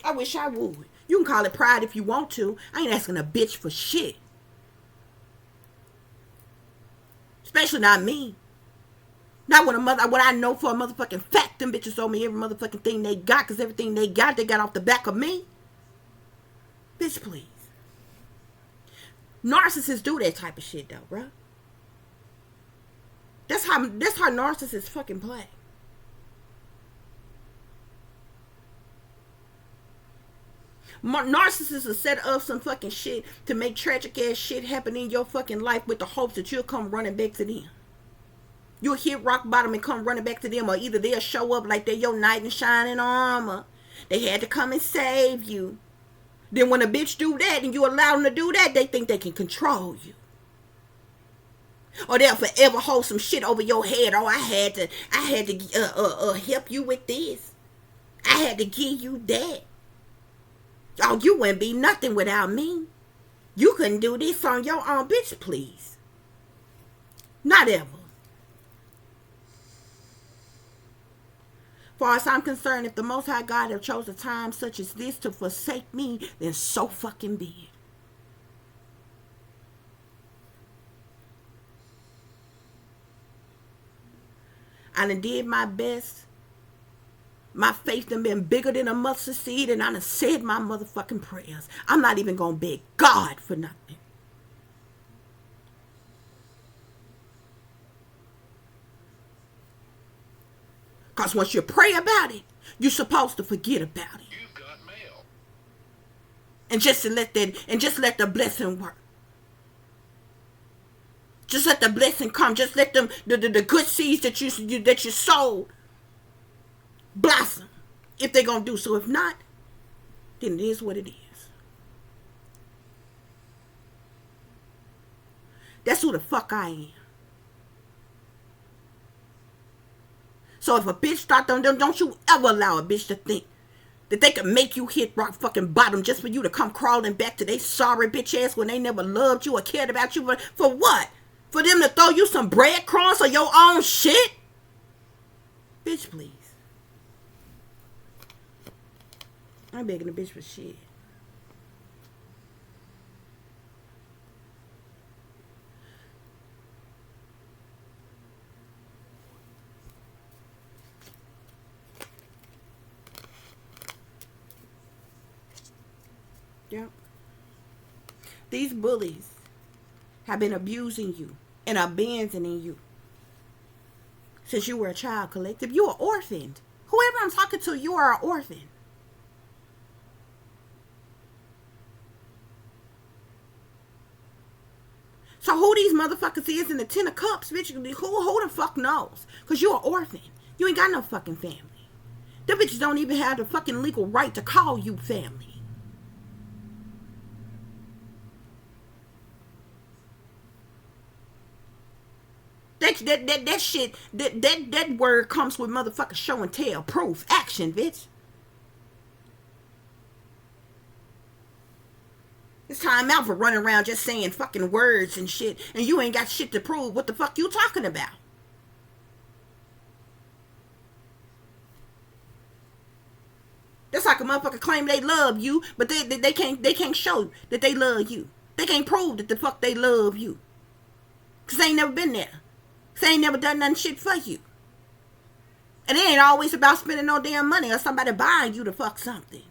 I wish I would. You can call it pride if you want to. I ain't asking a bitch for shit. Especially not me. Not when I know for a motherfucking fact them bitches owe me every motherfucking thing they got, because everything they got off the back of me. Bitch, please. Narcissists do that type of shit though, bro. That's how narcissists fucking play. Narcissists will set up some fucking shit to make tragic ass shit happen in your fucking life with the hopes that you'll come running back to them. You'll hit rock bottom and come running back to them, or either they'll show up like they're your knight in shining armor. They had to come and save you. Then when a bitch do that and you allow them to do that, they think they can control you. Or they'll forever hold some shit over your head. Oh, I had to help you with this. I had to give you that. Oh, you wouldn't be nothing without me. You couldn't do this on your own. Bitch, please. Not ever. Far as I'm concerned, if the Most High God have chose a time such as this to forsake me, then so fucking be it. I done did my best. My faith done been bigger than a mustard seed, and I done said my motherfucking prayers. I'm not even gonna beg God for nothing. Because once you pray about it, you're supposed to forget about it. You've got mail. And just let the blessing work. Just let the blessing come. Just let them the good seeds that you sowed blossom. If they're gonna do so. If not, then it is what it is. That's who the fuck I am. So if a bitch thought them, don't you ever allow a bitch to think that they can make you hit rock fucking bottom just for you to come crawling back to they sorry bitch ass when they never loved you or cared about you. For what? For them to throw you some breadcrumbs or your own shit? Bitch, please. I ain't begging a bitch for shit. Yep. These bullies have been abusing you and abandoning you since you were a child, collective. You are orphaned. Whoever I'm talking to, you are an orphan. So who these motherfuckers is in the 10 of cups, bitch, who the fuck knows? Because you're an orphan. You ain't got no fucking family. Them bitches don't even have the fucking legal right to call you family. That shit, that word comes with motherfucking show and tell, proof, action, bitch. It's time out for running around just saying fucking words and shit, and you ain't got shit to prove. What the fuck you talking about? That's like a motherfucker claim they love you, but they can't show that they love you. They can't prove that the fuck they love you. Cause they ain't never been there. Cause they ain't never done nothing shit for you. And it ain't always about spending no damn money or somebody buying you to fuck something.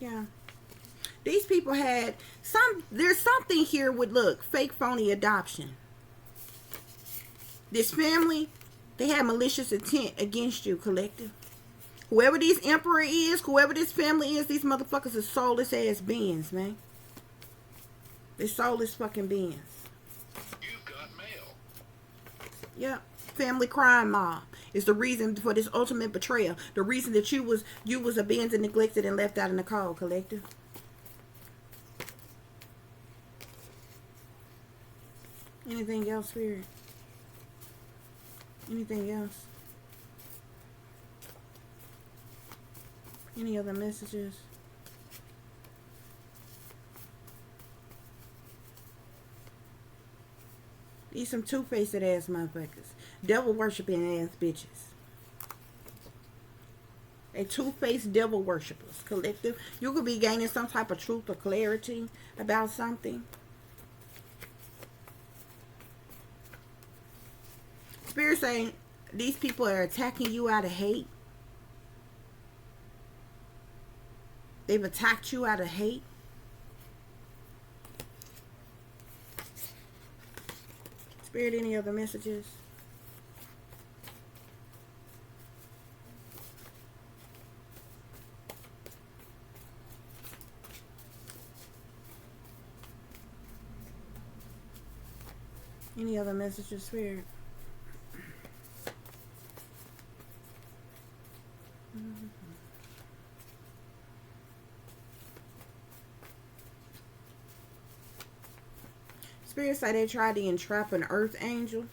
Yeah. These people had there's something here with, look, fake phony adoption. This family, they had malicious intent against you, collective. Whoever this emperor is, whoever this family is, these motherfuckers are soulless ass beings, man. They're soulless fucking beings. You've got mail. Yep. Family crime mob is the reason for this ultimate betrayal. The reason that you was abandoned, neglected, and left out in the cold, collective. Anything else, Spirit? Anything else? Any other messages? These some two-faced ass motherfuckers. Devil worshiping ass bitches. They two-faced devil worshippers. Collective. You could be gaining some type of truth or clarity about something. Spirit saying these people are attacking you out of hate. They've attacked you out of hate. Spirit, any other messages? Any other messages, Spirit? Spirit say they tried to entrap an earth angel.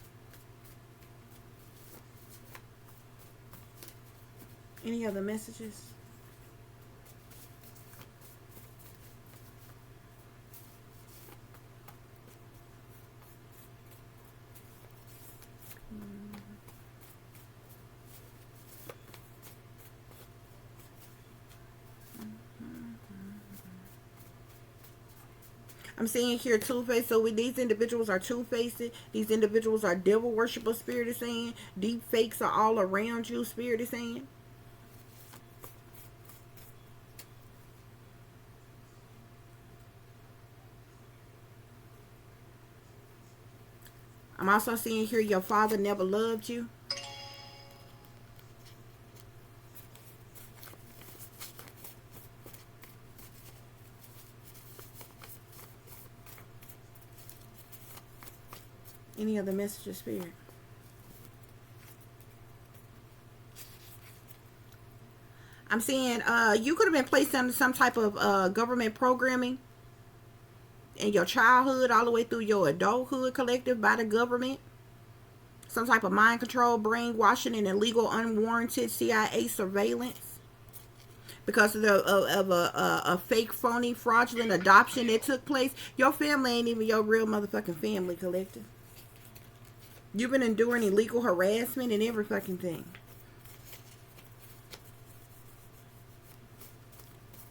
Any other messages? I'm seeing here two-faced. So these individuals are two-faced. These individuals are devil worshipers, Spirit is saying. Deep fakes are all around you, Spirit is saying. I'm also seeing here your father never loved you. Any other messages, Spirit? I'm seeing you could have been placed under some type of government programming in your childhood all the way through your adulthood, collective, by the government. Some type of mind control, brainwashing, and illegal, unwarranted CIA surveillance. Because of a fake, phony, fraudulent adoption that took place. Your family ain't even your real motherfucking family, collective. You've been enduring illegal harassment and every fucking thing.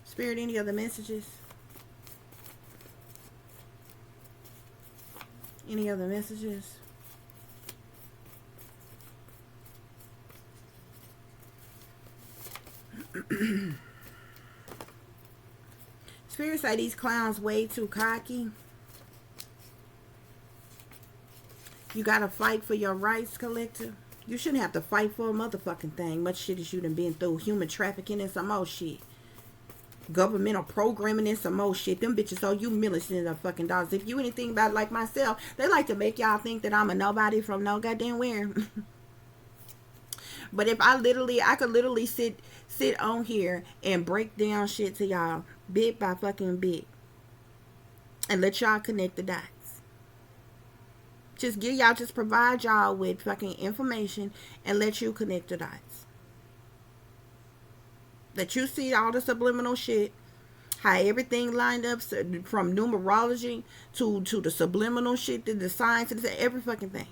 Spirit, any other messages? Any other messages? Spirit say these clowns way too cocky. You gotta fight for your rights, collective. You shouldn't have to fight for a motherfucking thing. Much shit as you done been through. Human trafficking and some more shit. Governmental programming and some more shit. Them bitches owe you millions of fucking dollars. If you anything about like myself, they like to make y'all think that I'm a nobody from no goddamn where. But if I could literally sit on here and break down shit to y'all bit by fucking bit and let y'all connect the dots. Just provide y'all with fucking information and let you connect the dots. That you see all the subliminal shit, how everything lined up from numerology to the subliminal shit, to the science, to every fucking thing.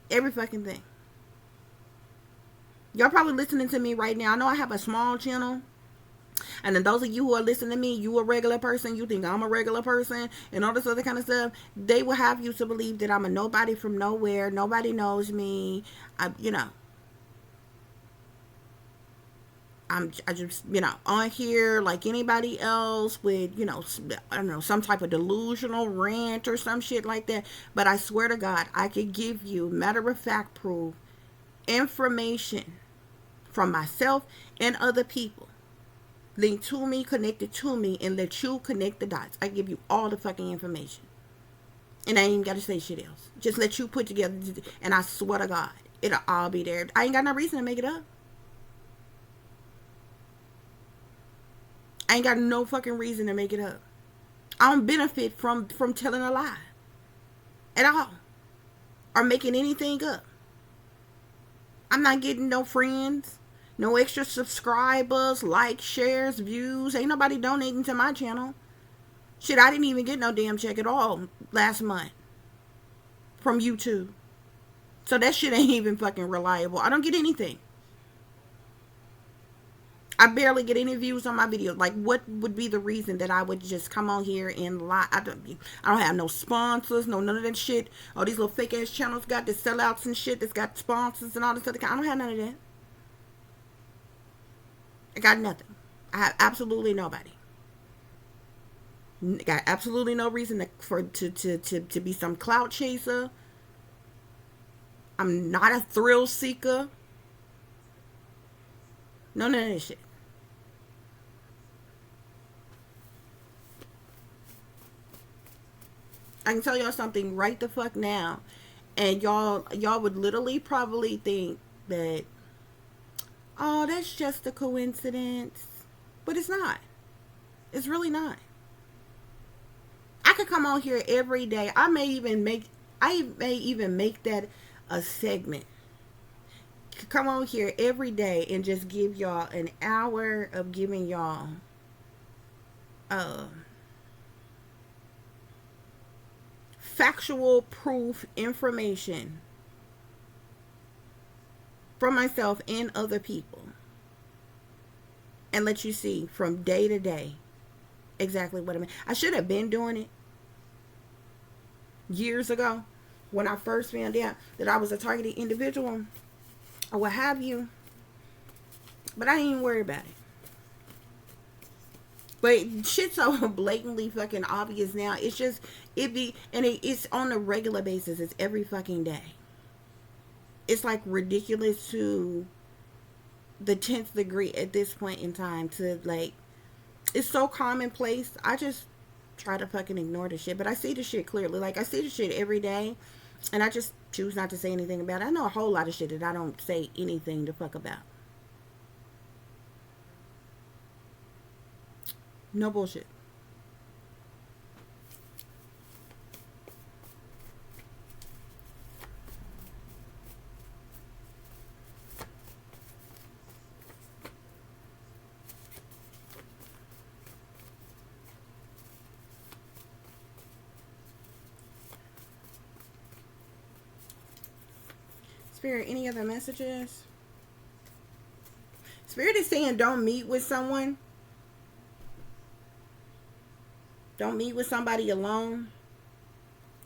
Every fucking thing. Y'all probably listening to me right now. I know I have a small channel. And then those of you who are listening to me, you a regular person, you think I'm a regular person, and all this other kind of stuff, they will have you to believe that I'm a nobody from nowhere. Nobody knows me. I just, on here like anybody else with, I don't know, some type of delusional rant or some shit like that. But I swear to God, I could give you matter of fact proof, information from myself and other people. Linked to me, connected to me, and let you connect the dots. I give you all the fucking information. And I ain't even got to say shit else. Just let you put together, and I swear to God, it'll all be there. I ain't got no reason to make it up. I ain't got no fucking reason to make it up. I don't benefit from telling a lie. At all. Or making anything up. I'm not getting no friends. No extra subscribers, likes, shares, views. Ain't nobody donating to my channel. Shit, I didn't even get no damn check at all last month. From YouTube. So that shit ain't even fucking reliable. I don't get anything. I barely get any views on my videos. Like, what would be the reason that I would just come on here and lie? I don't have no sponsors, none of that shit. All these little fake ass channels got the sellouts and shit that's got sponsors and all this other kind. I don't have none of that. I got nothing. I have absolutely nobody. Got absolutely no reason to be some clout chaser. I'm not a thrill seeker. None of that shit. I can tell y'all something right the fuck now, and y'all would literally probably think that, oh, that's just a coincidence. But it's not. It's really not. I could come on here every day. I may even make that a segment. Come on here every day and just give y'all an hour of giving y'all factual proof information from myself and other people, and let you see from day to day exactly what I mean. I should have been doing it years ago when I first found out that I was a targeted individual or what have you, but I didn't even worry about it. But shit's so blatantly fucking obvious now. It's just, it's on a regular basis. It's every fucking day. It's like ridiculous to the 10th degree at this point in time, to like, it's so commonplace. I just try to fucking ignore the shit, but I see the shit clearly. Like, I see the shit every day, and I just choose not to say anything about it. I know a whole lot of shit that I don't say anything to fuck about. No bullshit. Spirit, any other messages? Spirit is saying don't meet with someone. Don't meet with somebody alone,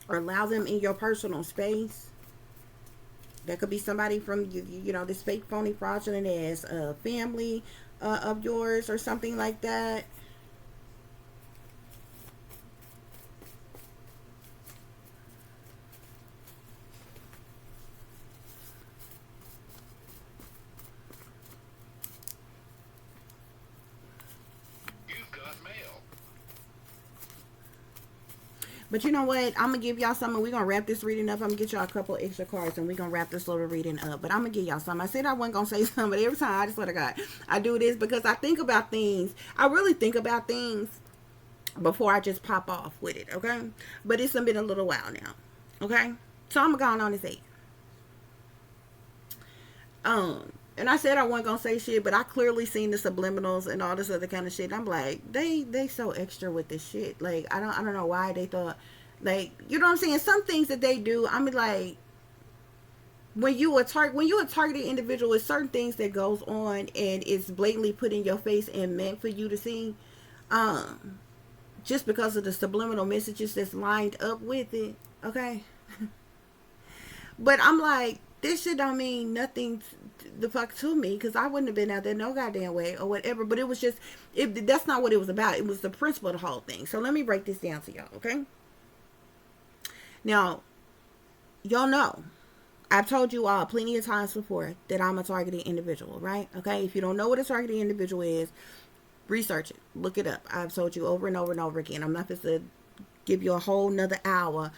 or allow them in your personal space. That could be somebody from, this fake, phony, fraudulent ass family of yours or something like that. But you know what? I'm going to give y'all something. We're going to wrap this reading up. I'm going to get y'all a couple extra cards, and we're going to wrap this little reading up. But I'm going to give y'all something. I said I wasn't going to say something, but every time, I just swear to God, I do this because I think about things. I really think about things before I just pop off with it, okay? But it's been a little while now, okay? So I'm going on to say and I said I wasn't gonna say shit, but I clearly seen the subliminals and all this other kind of shit. I'm like, they so extra with this shit. Like, I don't know why they thought, like, you know what I'm saying? Some things that they do, I mean, like, when you a targeted individual, it's certain things that goes on and it's blatantly put in your face and meant for you to see, just because of the subliminal messages that's lined up with it, okay? But I'm like, this shit don't mean nothing the fuck to me, because I wouldn't have been out there no goddamn way or whatever. But it was just, that's not what it was about. It was the principle of the whole thing. So let me break this down to y'all, okay? Now, y'all know, I've told you all plenty of times before that I'm a targeted individual, right? Okay, if you don't know what a targeted individual is, research it, look it up. I've told you over and over and over again. I'm not supposed to give you a whole nother hour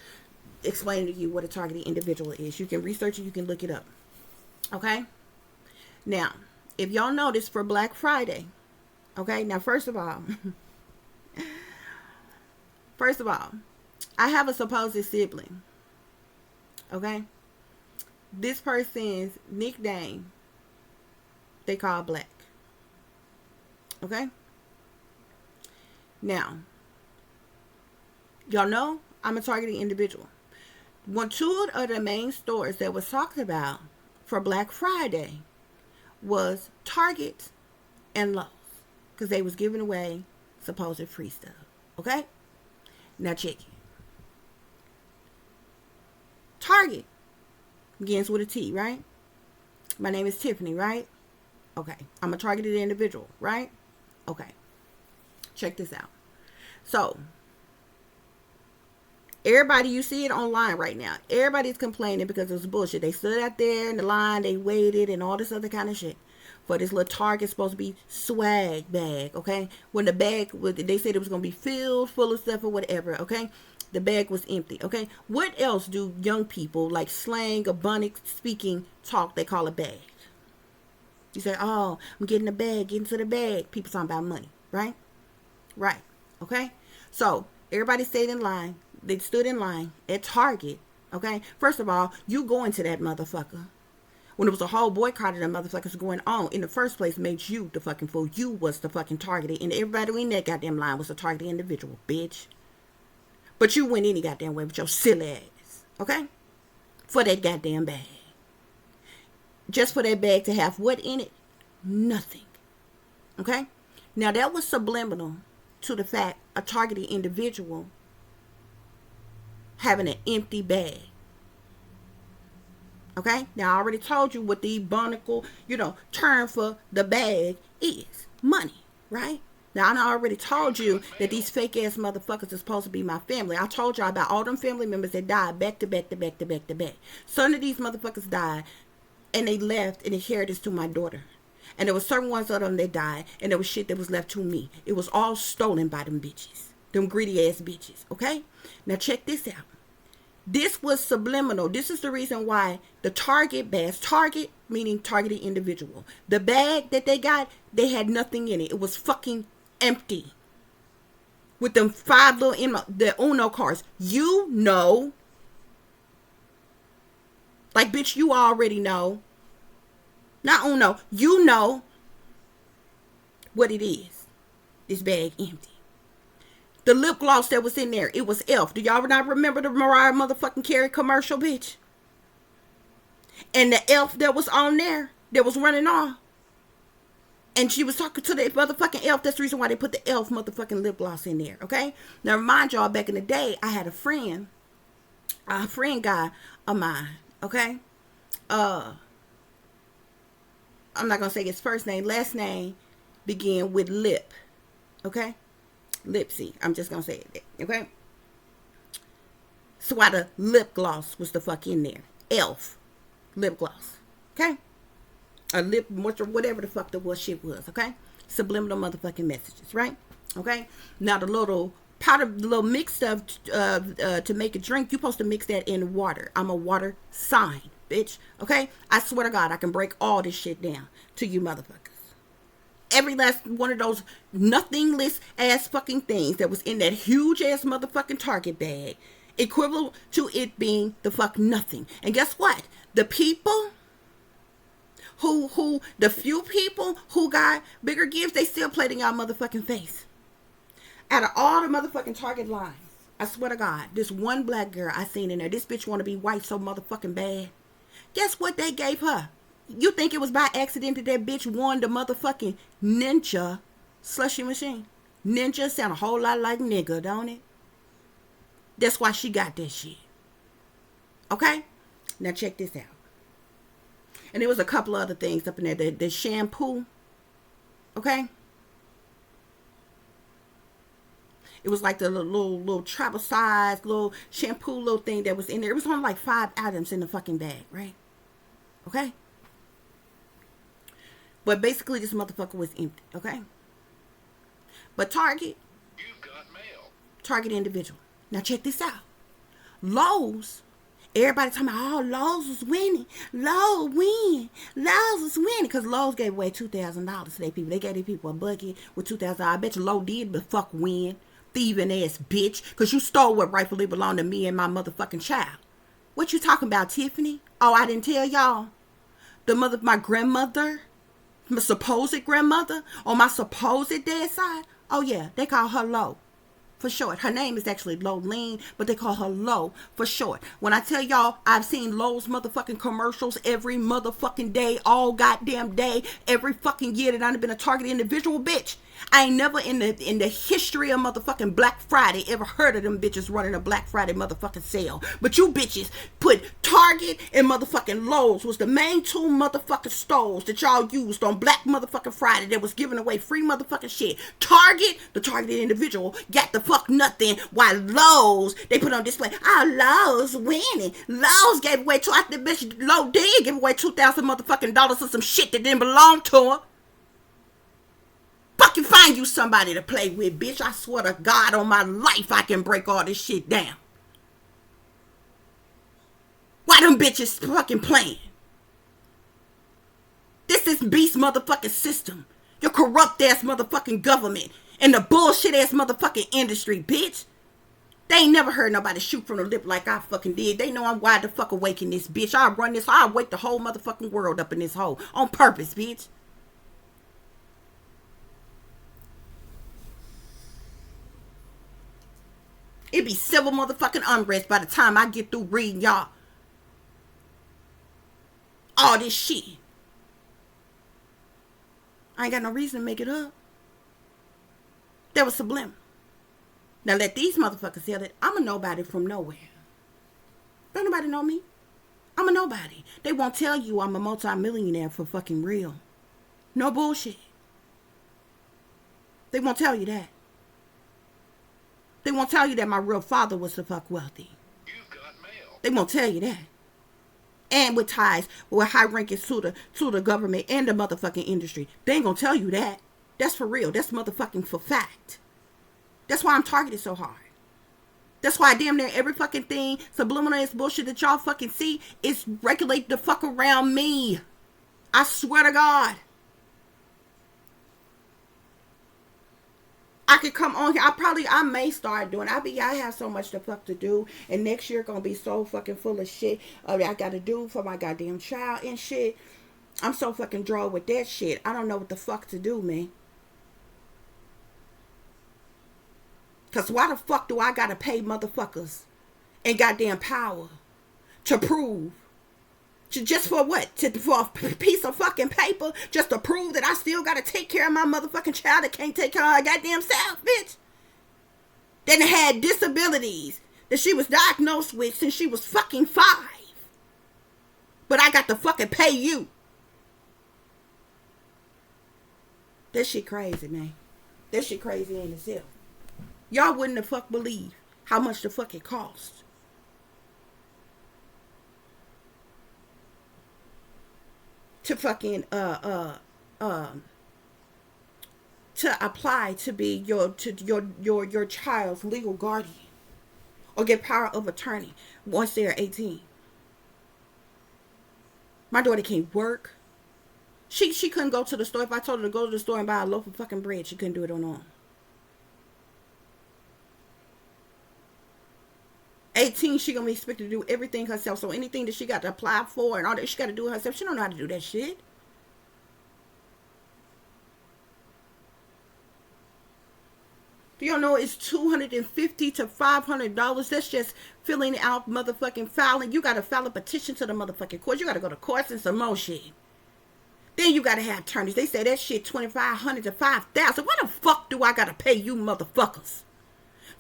explaining to you what a targeted individual is. You can research it, you can look it up, okay? Now, if y'all notice, for Black Friday, okay, now first of all, I have a supposed sibling, okay? This person's nickname, they call Black, okay? Now, y'all know I'm a targeted individual. Two of the main stores that was talked about for Black Friday was Target and Lowe's, because they was giving away supposed free stuff, okay? Now check it. Target begins with a T, right? My name is Tiffany, right? Okay. I'm a targeted individual, right? Okay. Check this out. So, everybody, you see it online right now. Everybody's complaining because it was bullshit. They stood out there in the line, they waited, and all this other kind of shit for this little Target supposed to be swag bag, okay? When the bag, they said it was going to be filled full of stuff or whatever, okay? The bag was empty, okay? What else do young people, like slang, Ebonic speaking talk, they call a bag? You say, oh, I'm getting a bag, get into the bag. People talking about money, right? Right, okay? So, everybody stayed in line. They stood in line at Target, okay? First of all, you going to that motherfucker when it was a whole boycott of them motherfuckers going on in the first place made you the fucking fool. You was the fucking targeted, and everybody in that goddamn line was a targeted individual, bitch. But you went any goddamn way with your silly ass, okay? For that goddamn bag. Just for that bag to have what in it? Nothing, okay? Now, that was subliminal to the fact a targeted individual having an empty bag. Okay? Now, I already told you what the Ebonical, term for the bag is. Money, right? Now, I already told you that these fake ass motherfuckers are supposed to be my family. I told y'all about all them family members that died back to back to back to back to back. Some of these motherfuckers died and they left an inheritance to my daughter. And there was certain ones of them that died, and there was shit that was left to me. It was all stolen by them bitches. Them greedy ass bitches, okay? Now check this out. This was subliminal. This is the reason why the Target bags, Target meaning targeted individual. The bag that they got, they had nothing in it. It was fucking empty. With them 5 little the Uno cards. You know. Like, bitch, you already know. Not Uno. You know what it is. This bag empty. The lip gloss that was in there, it was Elf. Do y'all not remember the Mariah motherfucking Carey commercial, bitch? And the Elf that was on there, that was running off. And she was talking to the motherfucking Elf. That's the reason why they put the Elf motherfucking lip gloss in there, okay? Now, remind y'all, back in the day, I had a friend guy of mine, okay? I'm not going to say his first name. Last name began with Lip, okay? Lipsy. I'm just going to say it, okay? So why the lip gloss was the fuck in there. Elf lip gloss, okay? A lip moisture, whatever the fuck the shit was, okay? Subliminal motherfucking messages, right? Okay? Now the little powder, little mix stuff to make a drink, you supposed to mix that in water. I'm a water sign, bitch. Okay? I swear to God, I can break all this shit down to you motherfuckers. Every last one of those nothingless ass fucking things that was in that huge ass motherfucking Target bag, equivalent to it being the fuck nothing. And guess what? The people the few people who got bigger gifts, they still played in y'all motherfucking face. Out of all the motherfucking Target lines, I swear to God, this one black girl I seen in there, this bitch want to be white so motherfucking bad. Guess what they gave her? You think it was by accident that that bitch won the motherfucking ninja slushy machine? Ninja sound a whole lot like nigga, don't it? That's why she got that shit. Okay? Now check this out. And there was a couple other things up in there. The shampoo. Okay? It was like the little travel size, little shampoo little thing that was in there. It was only like 5 items in the fucking bag, right? Okay? But basically, this motherfucker was empty, okay? But Target. You've got mail. Target individual. Now check this out. Lowe's. Everybody talking about, oh, Lowe's was winning. Lowe's win. Lowe's was winning. Because Lowe's gave away $2,000 to their people. They gave their people a bucket with $2,000. I bet you Lowe's did, but fuck win. Thieving ass bitch. Because you stole what rightfully belonged to me and my motherfucking child. What you talking about, Tiffany? Oh, I didn't tell y'all. My grandmother, my supposed grandmother, on my supposed dad's side. Oh, yeah, they call her Lo. For short. Her name is actually Lolene, but they call her Lo for short. When I tell y'all, I've seen Lowe's motherfucking commercials every motherfucking day, all goddamn day, every fucking year that I've been a Target individual, bitch. I ain't never in the history of motherfucking Black Friday ever heard of them bitches running a Black Friday motherfucking sale. But you bitches put Target and motherfucking Lowe's was the main two motherfucking stores that y'all used on Black motherfucking Friday that was giving away free motherfucking shit. Target, the targeted individual, got the fuck nothing, while Lowe's, they put on display, oh, Lowe's winning. Lowe's gave away, I think bitch Lowe's did give away $2,000 motherfucking dollars of some shit that didn't belong to her. Fucking find you somebody to play with, bitch. I swear to God on my life I can break all this shit down. Why them bitches fucking playing? This is beast motherfucking system. Your corrupt ass motherfucking government and the bullshit ass motherfucking industry, bitch. They ain't never heard nobody shoot from the lip like I fucking did. They know I'm wide the fuck awake in this bitch. I'll run this, I'll wake the whole motherfucking world up in this hole. On purpose, bitch. It be civil motherfucking unrest by the time I get through reading y'all all this shit. I ain't got no reason to make it up. That was subliminal. Now let these motherfuckers tell it. I'm a nobody from nowhere. Don't nobody know me. I'm a nobody. They won't tell you I'm a multi-millionaire for fucking real. No bullshit. They won't tell you that. They won't tell you that my real father was the fuck wealthy. You've got mail. They won't tell you that. And with ties with high rankings to the government and the motherfucking industry. They ain't gonna tell you that. That's for real. That's motherfucking for fact. That's why I'm targeted so hard. That's why damn near every fucking thing, subliminal ass bullshit that y'all fucking see is regulate the fuck around me. I swear to God. I could come on here. I may start doing. I have so much to fuck to do, and next year gonna be so fucking full of shit. I gotta do for my goddamn child and shit. I'm so fucking drawn with that shit. I don't know what the fuck to do, man. Cause why the fuck do I gotta pay motherfuckers and goddamn power to prove? Just for what? For a piece of fucking paper? Just to prove that I still gotta take care of my motherfucking child that can't take care of her goddamn self, bitch? That had disabilities that she was diagnosed with since she was fucking 5. But I got to fucking pay you. That shit crazy, man. That shit crazy in itself. Y'all wouldn't have fuck believe how much the fuck it costs to fucking to apply to be your child's legal guardian or get power of attorney once they're 18. My daughter can't work. She couldn't go to the store. If I told her to go to the store and buy a loaf of fucking bread, she couldn't do it on her own. 18, she gonna be expected to do everything herself. So anything that she got to apply for and all that she got to do herself, she don't know how to do that shit. Do y'all know it's $250 to $500? That's just filling out motherfucking filing. You gotta file a petition to the motherfucking court. You gotta go to courts and some more shit. Then you gotta have attorneys. They say that shit $2,500 to $5,000. Why the fuck do I gotta pay you motherfuckers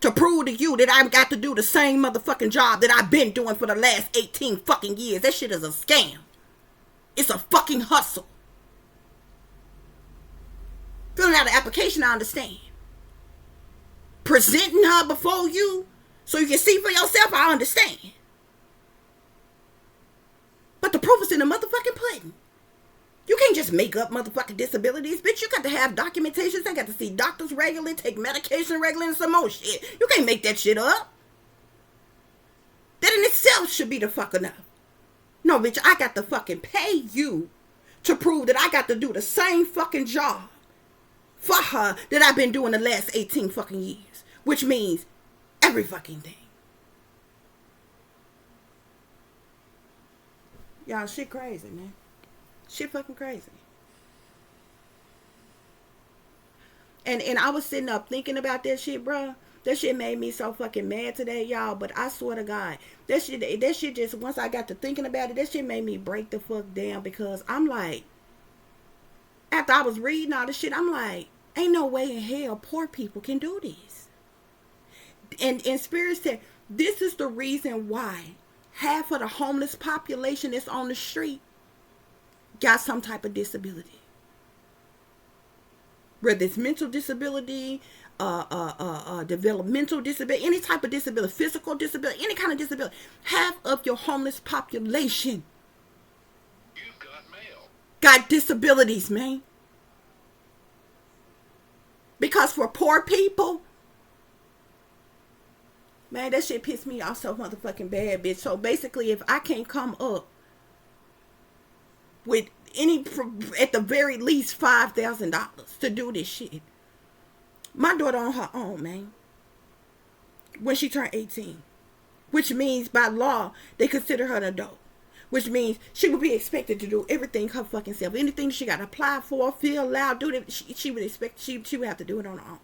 to prove to you that I've got to do the same motherfucking job that I've been doing for the last 18 fucking years? That shit is a scam. It's a fucking hustle. Filling out an application, I understand. Presenting her before you so you can see for yourself, I understand. But the proof is in the motherfucking pudding. You can't just make up motherfucking disabilities, bitch. You got to have documentation. They got to see doctors regularly, take medication regularly, and some more shit. You can't make that shit up. That in itself should be the fuck enough. No, bitch, I got to fucking pay you to prove that I got to do the same fucking job for her that I've been doing the last 18 fucking years. Which means every fucking thing. Y'all, shit crazy, man. Shit fucking crazy. And I was sitting up thinking about that shit, bro. That shit made me so fucking mad today, y'all. But I swear to God, that shit just, once I got to thinking about it, that shit made me break the fuck down. Because I'm like, after I was reading all this shit, I'm like, ain't no way in hell poor people can do this. And Spirit said, this is the reason why half of the homeless population that's on the street got some type of disability. Whether it's mental disability, developmental disability, any type of disability, physical disability, any kind of disability. Half of your homeless population You've got mail. got disabilities, man. Because for poor people, man, that shit pissed me off so motherfucking bad, bitch. So basically, if I can't come up with any, at the very least $5,000 to do this shit, my daughter on her own, man, when she turned 18, which means by law they consider her an adult, which means she would be expected to do everything her fucking self. Anything she got to apply for, fill out, do it. She would expect, she would have to do it on her own.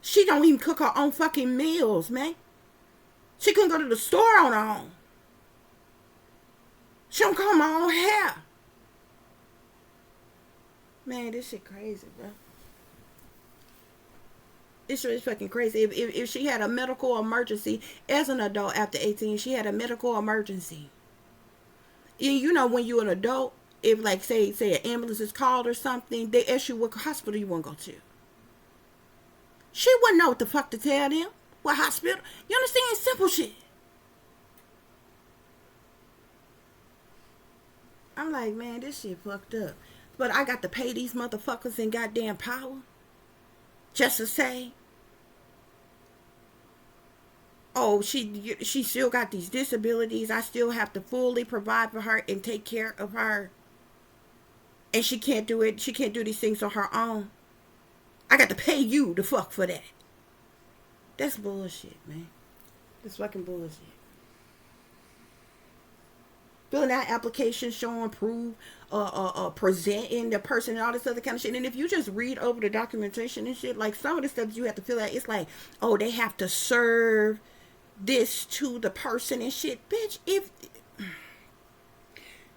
She don't even cook her own fucking meals, man. She couldn't go to the store on her own. She don't comb her own hair. Man, this shit crazy, bro. This shit is fucking crazy. If she had a medical emergency as an adult after 18, she had a medical emergency. You know, when you're an adult, if like say an ambulance is called or something, they ask you what hospital you want to go to. She wouldn't know what the fuck to tell them. What hospital? You understand? Simple shit. I'm like, man, this shit fucked up. But I got to pay these motherfuckers in goddamn power just to say, oh, she still got these disabilities. I still have to fully provide for her and take care of her. And she can't do it. She can't do these things on her own. I got to pay you the fuck for that. That's bullshit, man. That's fucking bullshit. Filling out applications, showing proof, presenting the person and all this other kind of shit. And if you just read over the documentation and shit, like some of the stuff you have to fill out, it's like, oh, they have to serve this to the person and shit. Bitch, if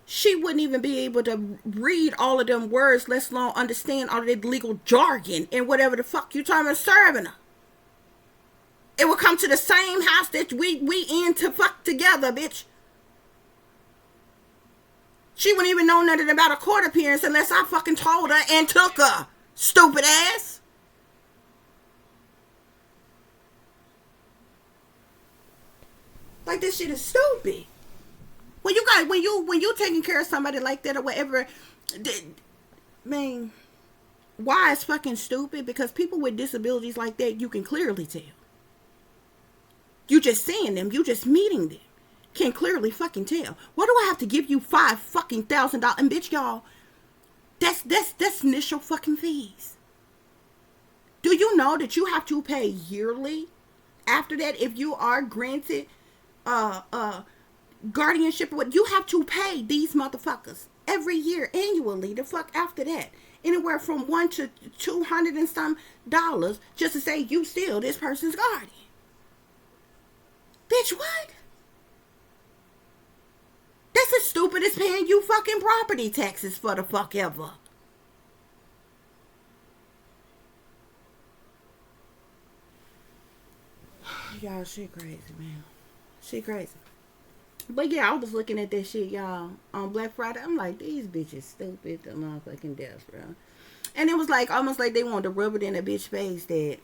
she wouldn't even be able to read all of them words, let alone understand all of that legal jargon and whatever the fuck you talking about serving her. It will come to the same house that we in to fuck together, bitch. She wouldn't even know nothing about a court appearance unless I fucking told her and took her. Stupid ass. Like, this shit is stupid. When you got when you taking care of somebody like that or whatever, man, why it's fucking stupid? Because people with disabilities like that, you can clearly tell. You just seeing them, you just meeting them, can clearly fucking tell. What do I have to give you $5,000? And bitch, y'all, that's initial fucking fees. Do you know that you have to pay yearly after that if you are granted guardianship? What you have to pay these motherfuckers every year annually. The fuck after that, anywhere from $1 to $200 and some dollars just to say you still this person's guardian. Bitch, what? That's as stupid as paying you fucking property taxes for the fuck ever. Y'all, shit crazy, man. Shit crazy. But yeah, I was looking at that shit, y'all, on Black Friday. I'm like, these bitches stupid, the motherfucking death, bro. And it was like, almost like they wanted to rub it in a bitch face that,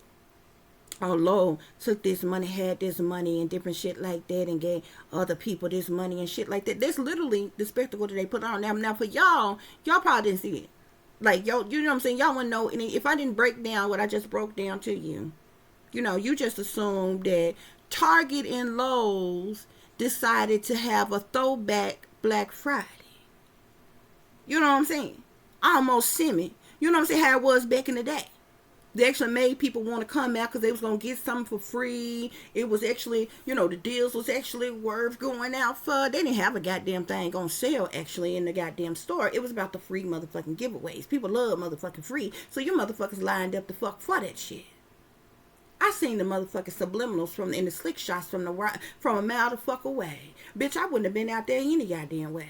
oh, Lord, took this money, had this money, and different shit like that, and gave other people this money and shit like that. That's literally the spectacle that they put on. Now for y'all probably didn't see it. Like, yo, you know what I'm saying? Y'all wouldn't know any. If I didn't break down what I just broke down to you, you know, you just assumed that Target and Lowe's decided to have a throwback Black Friday. You know what I'm saying? Almost semi. You know what I'm saying? How it was back in the day. They actually made people want to come out because they was going to get something for free. It was actually, you know, the deals was actually worth going out for. They didn't have a goddamn thing on sale actually in the goddamn store. It was about the free motherfucking giveaways. People love motherfucking free. So you motherfuckers lined up the fuck for that shit. I seen the motherfucking subliminals in the slick shots from a mile the fuck away. Bitch, I wouldn't have been out there any goddamn way.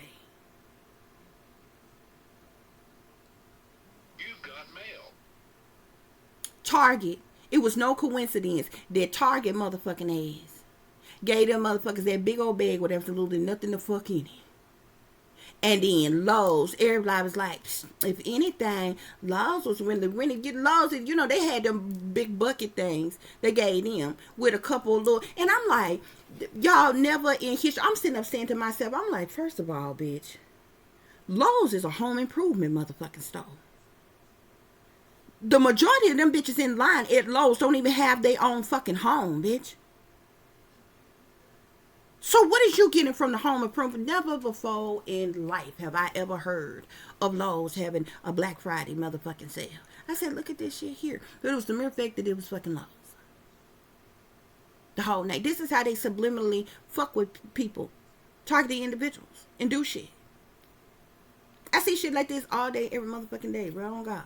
You've got mail. Target. It was no coincidence that Target motherfucking ass gave them motherfuckers that big old bag with absolutely nothing to fuck in it. And then Lowe's, everybody was like, if anything, Lowe's was really getting Lowe's. You know, they had them big bucket things they gave them with a couple of little. And I'm like, y'all never in history. I'm sitting up saying to myself, I'm like, first of all, bitch, Lowe's is a home improvement motherfucking store. The majority of them bitches in line at Lowe's don't even have their own fucking home, bitch. So what is you getting from the home improvement? Never before in life have I ever heard of Lowe's having a Black Friday motherfucking sale. I said, look at this shit here. But it was the mere fact that it was fucking Lowe's. The whole night. This is how they subliminally fuck with people. Target the individuals. And do shit. I see shit like this all day, every motherfucking day, bro. Oh God.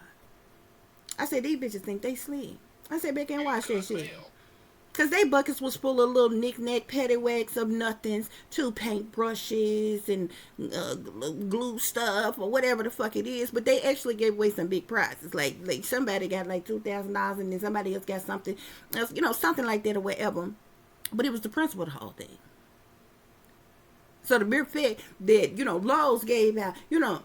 I said, these bitches think they sleep. I said, back and watch that shit. Because they buckets was full of little knick-knack paddywhacks of nothings, 2 paint brushes and glue stuff or whatever the fuck it is. But they actually gave away some big prizes. Like somebody got like $2,000 and then somebody else got something else, you know, something like that or whatever. But it was the principle of the whole thing. So the mere fact that, you know, Lowe's gave out, you know,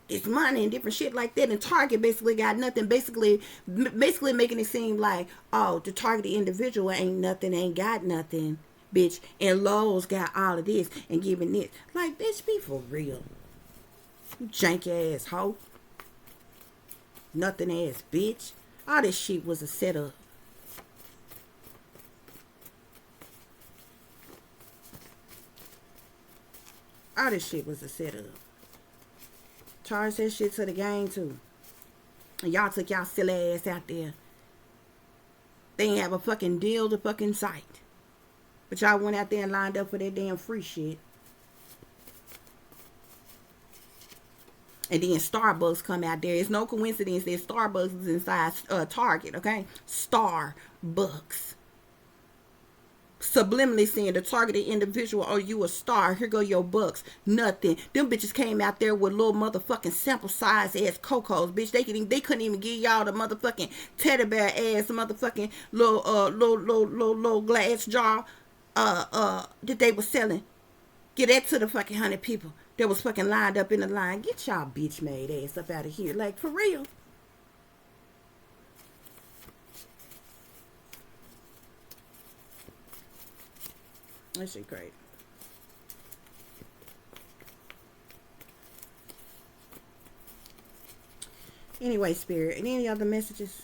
it's money and different shit like that, and Target basically got nothing, basically making it seem like, oh, the targeted individual ain't nothing, ain't got nothing, bitch, and Lowe's got all of this and giving this. Like, bitch, be for real. You janky ass hoe. Nothing ass bitch. All this shit was a setup. All this shit was a setup. Charge that shit to the game too. And y'all took y'all silly ass out there. They ain't have a fucking deal to fucking sight. But y'all went out there and lined up for that damn free shit. And then Starbucks come out there. It's no coincidence that Starbucks is inside Target, okay? Starbucks. Subliminally saying the targeted individual, oh, you a star, here go your bucks. Nothing. Them bitches came out there with little motherfucking sample size ass cocos, bitch. They couldn't even give y'all the motherfucking teddy bear ass motherfucking little glass jar that they was selling. Get that to the fucking 100 people that was fucking lined up in the line. Get y'all bitch made ass up out of here. Like, for real. That shit great. Anyway, Spirit. And any other messages?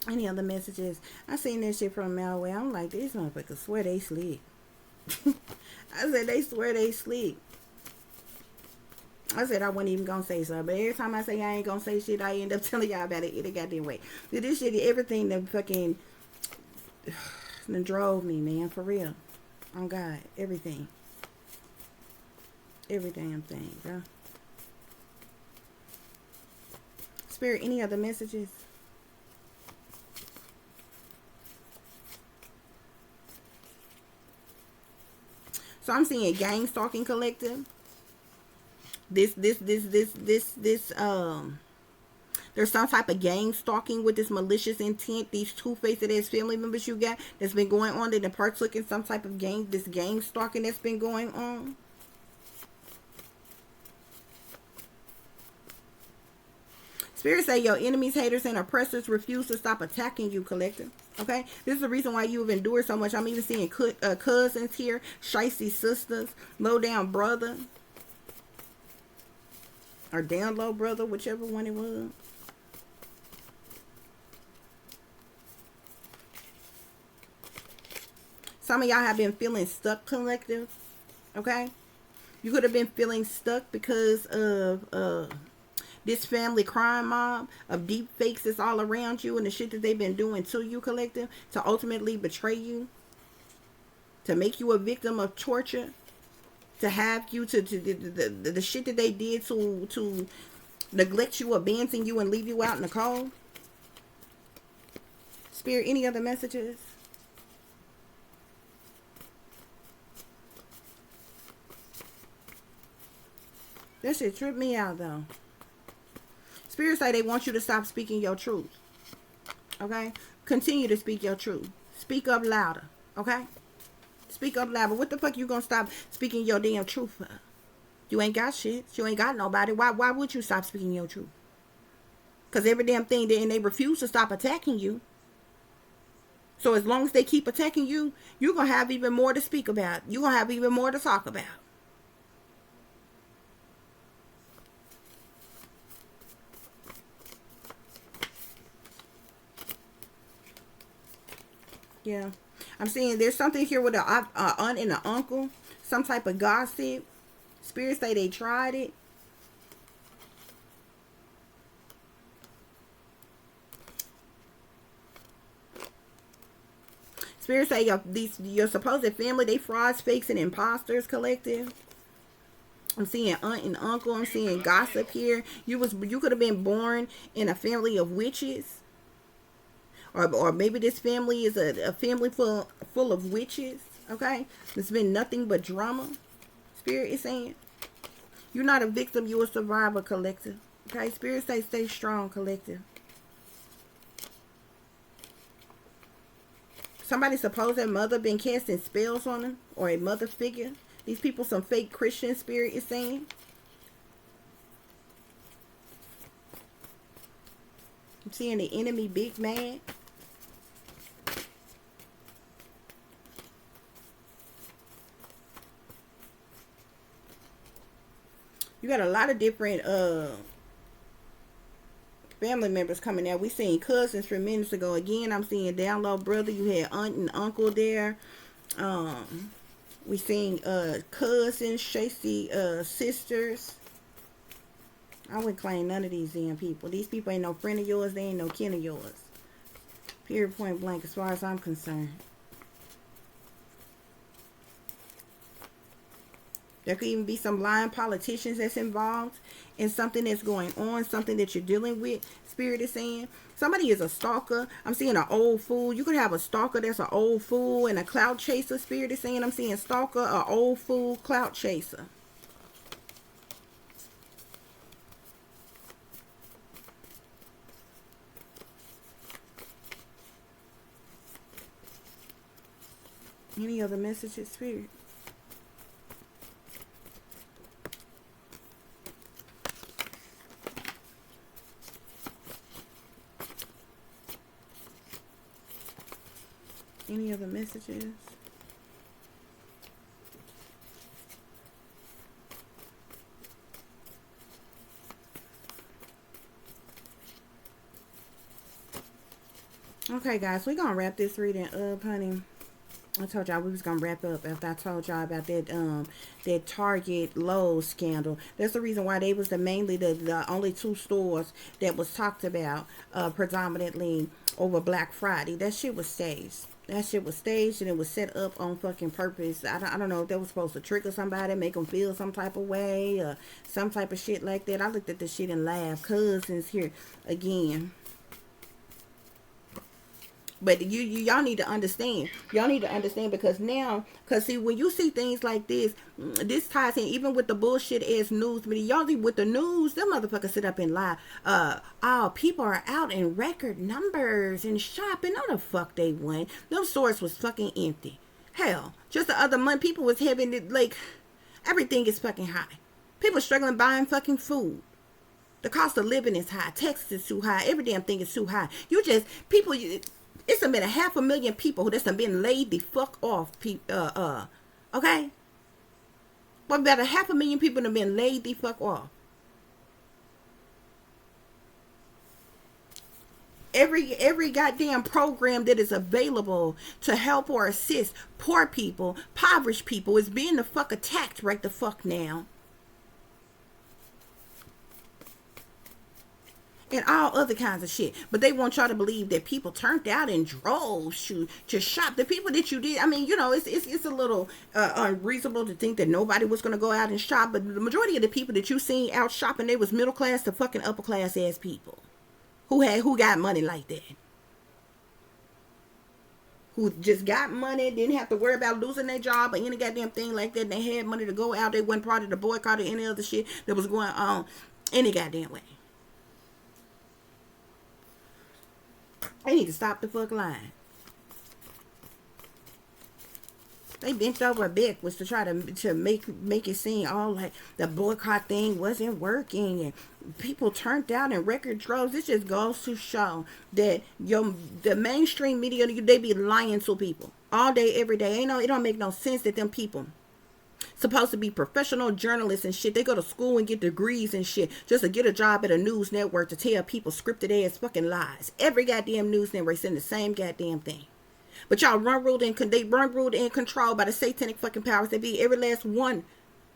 Any other messages? I seen this shit from a mile away. I'm like, these motherfuckers swear they sleep. I said, they swear they sleep. I said I wasn't even gonna say something, but every time I say I ain't gonna say shit, I end up telling y'all about it in a goddamn way. This shit, everything that fucking that drove me, man, for real. On God, everything. Every damn thing, bro. Spirit, any other messages? So I'm seeing gang stalking collective. There's some type of gang stalking with this malicious intent. These two-faced ass family members you got that's been going on. That the partook in some type of gang stalking that's been going on. Spirit say your enemies, haters, and oppressors refuse to stop attacking you, collective. Okay? This is the reason why you've endured so much. I'm even seeing cousins here, shicey sisters, low down brother, or down low brother, whichever one it was. Some of y'all have been feeling stuck, collective. Okay? You could have been feeling stuck because of this family crime mob of deep fakes that's all around you and the shit that they've been doing to you, collective, to ultimately betray you, to make you a victim of torture, to have you to the shit that they did to neglect you, abandon you, and leave you out in the cold. Spirit, any other messages? That shit tripped me out, though. Spirit say they want you to stop speaking your truth. Okay? Continue to speak your truth. Speak up louder. Okay? Speak up louder. What the fuck you gonna stop speaking your damn truth for? You ain't got shit. You ain't got nobody. Why would you stop speaking your truth? Because every damn thing, they refuse to stop attacking you. So as long as they keep attacking you, you're going to have even more to speak about. You're going to have even more to talk about. Yeah. I'm seeing there's something here with an aunt and an uncle. Some type of gossip. Spirits say they tried it. Spirits say your supposed family, they frauds, fakes, and imposters, collective. I'm seeing aunt and uncle. I'm seeing gossip here. You could have been born in a family of witches. Or maybe this family is a family full of witches. Okay? There's been nothing but drama. Spirit is saying. You're not a victim. You're a survivor, collective. Okay? Spirit say stay strong, collective. Somebody's supposed that mother been casting spells on them. Or a mother figure. These people some fake Christian, Spirit is saying. I'm seeing the enemy big mad. You got a lot of different family members coming out. We seen cousins from minutes ago. Again, I'm seeing down low brother. You had aunt and uncle there. We seen cousins, Shacey sisters. I wouldn't claim none of these damn people. These people ain't no friend of yours. They ain't no kin of yours. Period, point blank, as far as I'm concerned. There could even be some lying politicians that's involved in something that's going on, something that you're dealing with. Spirit is saying somebody is a stalker. I'm seeing an old fool. You could have a stalker that's an old fool and a clout chaser. Spirit is saying I'm seeing stalker, an old fool, clout chaser. Any other messages, Spirit? Any other messages? Okay, guys, we're gonna wrap this reading up, honey. I told y'all we was gonna wrap up after I told y'all about that Target Lowe's scandal. That's the reason why they was mainly the only two stores that was talked about predominantly over Black Friday. That shit was staged. That shit was staged and it was set up on fucking purpose. I don't know if that was supposed to trigger somebody, make them feel some type of way or some type of shit like that. I looked at this shit and laughed. Cousins here again. But y'all need to understand. Y'all need to understand because now, because see, when you see things like this ties in even with the bullshit ass news media. Y'all see with the news, them motherfuckers sit up and lie. People are out in record numbers and shopping. No the fuck they went. Them stores was fucking empty. Hell, just the other month, people was having it like, everything is fucking high. People struggling buying fucking food. The cost of living is high. Taxes is too high. Every damn thing is too high. It's been 500,000 people that's been laid the fuck off. Okay? Well, about 500,000 people have been laid the fuck off. Every goddamn program that is available to help or assist poor people, impoverished people is being the fuck attacked right the fuck now. And all other kinds of shit. But they want y'all to believe that people turned out in droves to shop. The people that you did, I mean, you know, it's a little unreasonable to think that nobody was going to go out and shop. But the majority of the people that you seen out shopping, they was middle class to fucking upper class ass people. Who got money like that. Who just got money, didn't have to worry about losing their job or any goddamn thing like that. And they had money to go out. They wasn't part of the boycott or any other shit that was going on any goddamn way. They need to stop the fuck lying. They bent over backwards to try to make it seem all like the boycott thing wasn't working and people turned out in record droves. This just goes to show that the mainstream media, they be lying to people all day, every day. It don't make no sense that them people supposed to be professional journalists and shit. They go to school and get degrees and shit just to get a job at a news network to tell people scripted ass fucking lies. Every goddamn news network saying the same goddamn thing. But y'all ruled and controlled by the satanic fucking powers that be. Every last one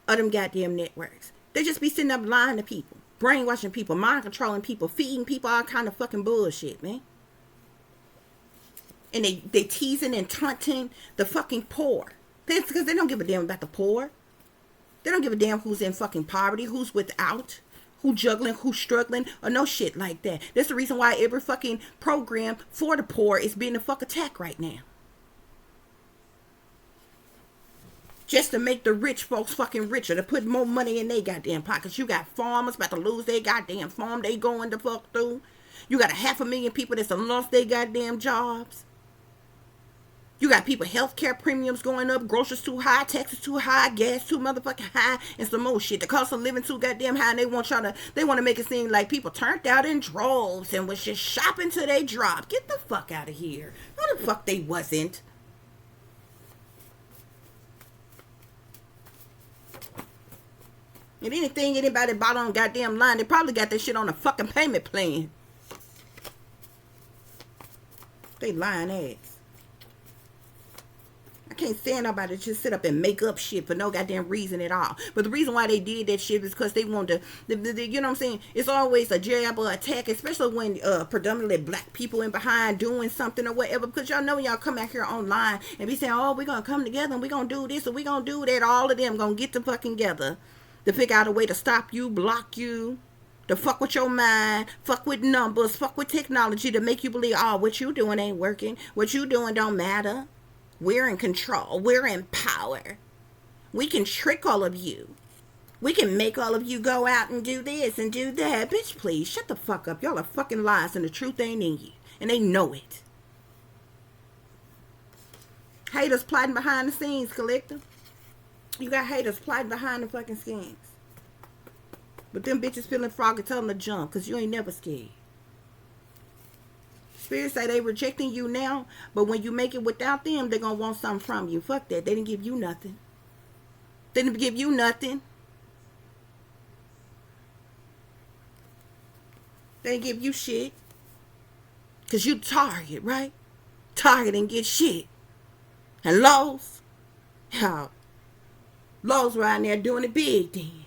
of them goddamn networks. They just be sitting up lying to people, brainwashing people, mind controlling people, feeding people all kind of fucking bullshit, man. And they teasing and taunting the fucking poor. That's because they don't give a damn about the poor. They don't give a damn who's in fucking poverty, who's without, who juggling, who's struggling, or no shit like that. That's the reason why every fucking program for the poor is being a fuck attack right now. Just to make the rich folks fucking richer, to put more money in their goddamn pockets. You got farmers about to lose their goddamn farm they going to fuck through. You got 500,000 people that's lost their goddamn jobs. You got people, healthcare premiums going up, groceries too high, taxes too high, gas too motherfucking high, and some more shit. The cost of living too goddamn high, and they want to make it seem like people turned out in droves and was just shopping till they dropped. Get the fuck out of here. No the fuck they wasn't. And anything anybody bought on goddamn line, they probably got that shit on a fucking payment plan. They lying ass. I can't stand nobody just sit up and make up shit for no goddamn reason at all. But the reason why they did that shit is because they wanted to, you know what I'm saying? It's always a jab or attack, especially when predominantly black people in behind doing something or whatever. Because y'all know y'all come out here online and be saying, oh, we're going to come together and we're going to do this and we're going to do that. All of them going to get to fucking together to figure out a way to stop you, block you, to fuck with your mind, fuck with numbers, fuck with technology to make you believe, oh, what you doing ain't working. What you doing don't matter. We're in control. We're in power. We can trick all of you. We can make all of you go out and do this and do that. Bitch, please, shut the fuck up. Y'all are fucking lies and the truth ain't in you. And they know it. Haters plotting behind the scenes, collector. You got haters plotting behind the fucking scenes. But them bitches feeling froggy, tell them to jump because you ain't never scared. Spirits say they rejecting you now, but when you make it without them, they're going to want something from you. Fuck that. They didn't give you nothing. They didn't give you nothing. They didn't give you shit. Because you target, right? Target and get shit. And Lowe's, yeah, Lowe's riding there doing it big then.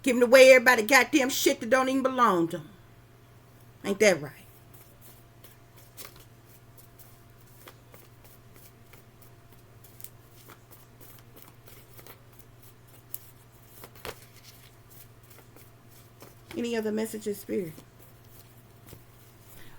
Giving away everybody goddamn shit that don't even belong to them. Ain't that right? Any other messages, Spirit?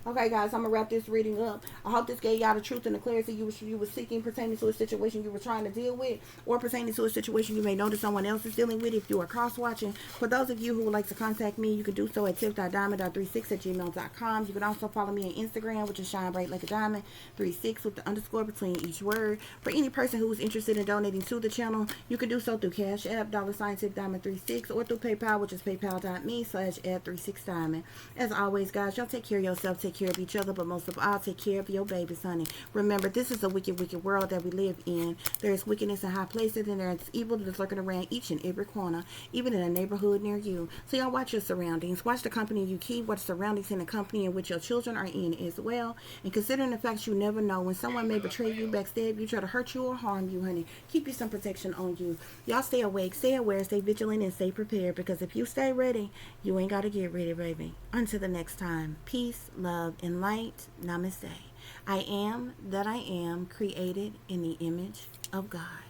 Okay, guys, I'm going to wrap this reading up. I hope this gave y'all the truth and the clarity you were seeking pertaining to a situation you were trying to deal with, or pertaining to a situation you may know that someone else is dealing with if you are cross-watching. For those of you who would like to contact me, you can do so at tip.diamond.36@gmail.com. You can also follow me on Instagram, which is Shine Bright Like a Diamond 36 with the underscore between each word. For any person who is interested in donating to the channel, you can do so through CASHAPP, $tip-diamond36, or through PayPal, which is paypal.me/add36diamond. As always, guys, y'all take care of yourself, take care of each other, but most of all, take care of your babies, honey. Remember, this is a wicked, wicked world that we live in. There is wickedness in high places, and there is evil that is lurking around each and every corner, even in a neighborhood near you. So y'all watch your surroundings. Watch the company you keep. Watch surroundings in the company in which your children are in as well. And considering the fact you never know when someone may betray you, backstab you, try to hurt you, or harm you, honey, keep you some protection on you. Y'all stay awake, stay aware, stay vigilant, and stay prepared, because if you stay ready, you ain't got to get ready, baby. Until the next time, peace, love, and light. Namaste. I am that I am, created in the image of God.